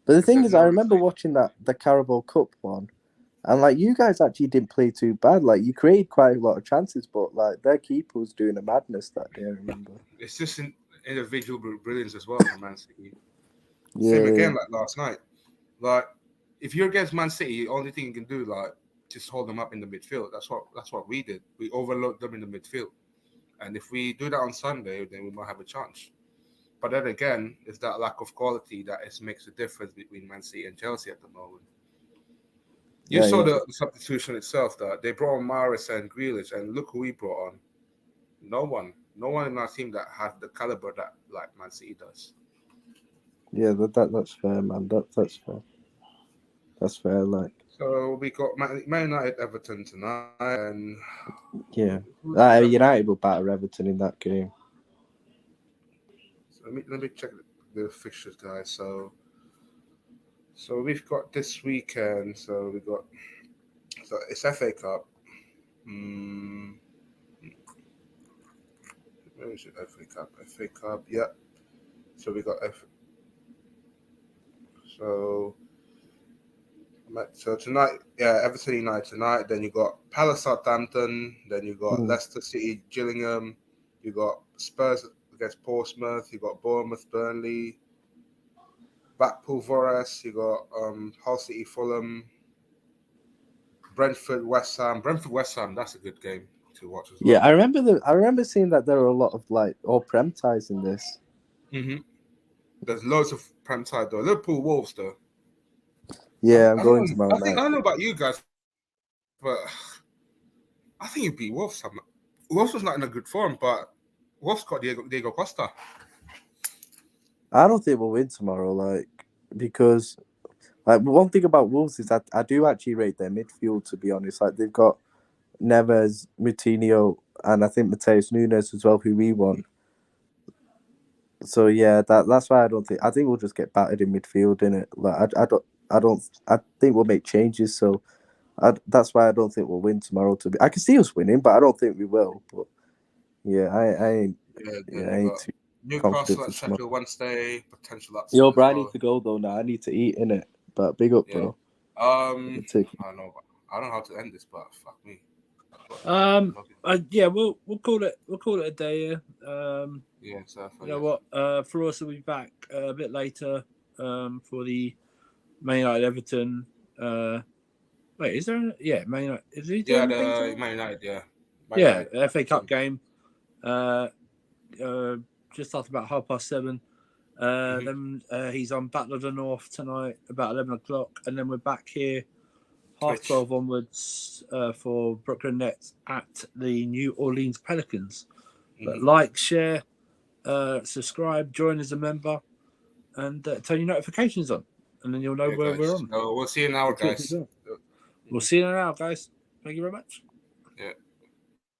but the thing is, I remember watching the Carabao Cup one, and like you guys actually didn't play too bad. Like you created quite a lot of chances, but like their keeper was doing a madness that day. I remember. It's just an individual brilliance as well from Man City. Same again like last night. Like if you're against Man City, the only thing you can do like just hold them up in the midfield. That's what we did. We overload them in the midfield, and if we do that on Sunday, then we might have a chance. But then again, it's that lack of quality that makes the difference between Man City and Chelsea at the moment. You saw the substitution itself, that they brought on Mahrez and Grealish, and look who we brought on. No one in our team that has the caliber that like Man City does. Yeah, that's fair, man. That's fair. That's fair. Like. So we got Man United Everton tonight, and United will batter Everton in that game. So let me check the fixtures, guys. So we've got this weekend. So it's FA Cup. Where is it? FA Cup. FA Cup. Yeah. So we got So tonight, Everton United tonight. Then you got Palace Southampton. Then you got Leicester City Gillingham. You got Spurs against Portsmouth. You got Bournemouth Burnley. Blackpool Forest. You got Hull City Fulham. Brentford West Ham. That's a good game to watch as well. Yeah, I remember seeing that there are a lot of like all Prem ties in this. There's loads of Prem ties though. Liverpool Wolves though. Yeah, I'm going tomorrow night. I don't know about you guys, but I think you'd beat Wolves. Wolves was not in a good form, but Wolves got Diego Costa. I don't think we'll win tomorrow, like, because like one thing about Wolves is that I do actually rate their midfield, to be honest. Like they've got Neves, Moutinho, and I think Mateus Nunes as well, who we want. So yeah, that's why I think we'll just get battered in midfield, innit? Like I think we'll make changes, so that's why I don't think we'll win tomorrow. I can see us winning, but I don't think we will. But yeah, I ain't too Newcastle at Sheffield Wednesday, potential upset. Yo, bro, I need to go though now. I need to eat, innit? But big up, bro. I don't know how to end this, but fuck me. We'll call it a day here. So you know what? Flores will be back a bit later for the Man United Everton. Wait, is there? Man United. Is he doing Man United. FA Cup game. Just after about 7:30. Then he's on Battle of the North tonight about 11 o'clock, and then we're back here 12:30 onwards for Brooklyn Nets at the New Orleans Pelicans. But like, share, subscribe, join as a member, and turn your notifications on. and then you'll know where we're on. So we'll see you now, guys. We'll see you now, guys. Thank you very much. Yeah.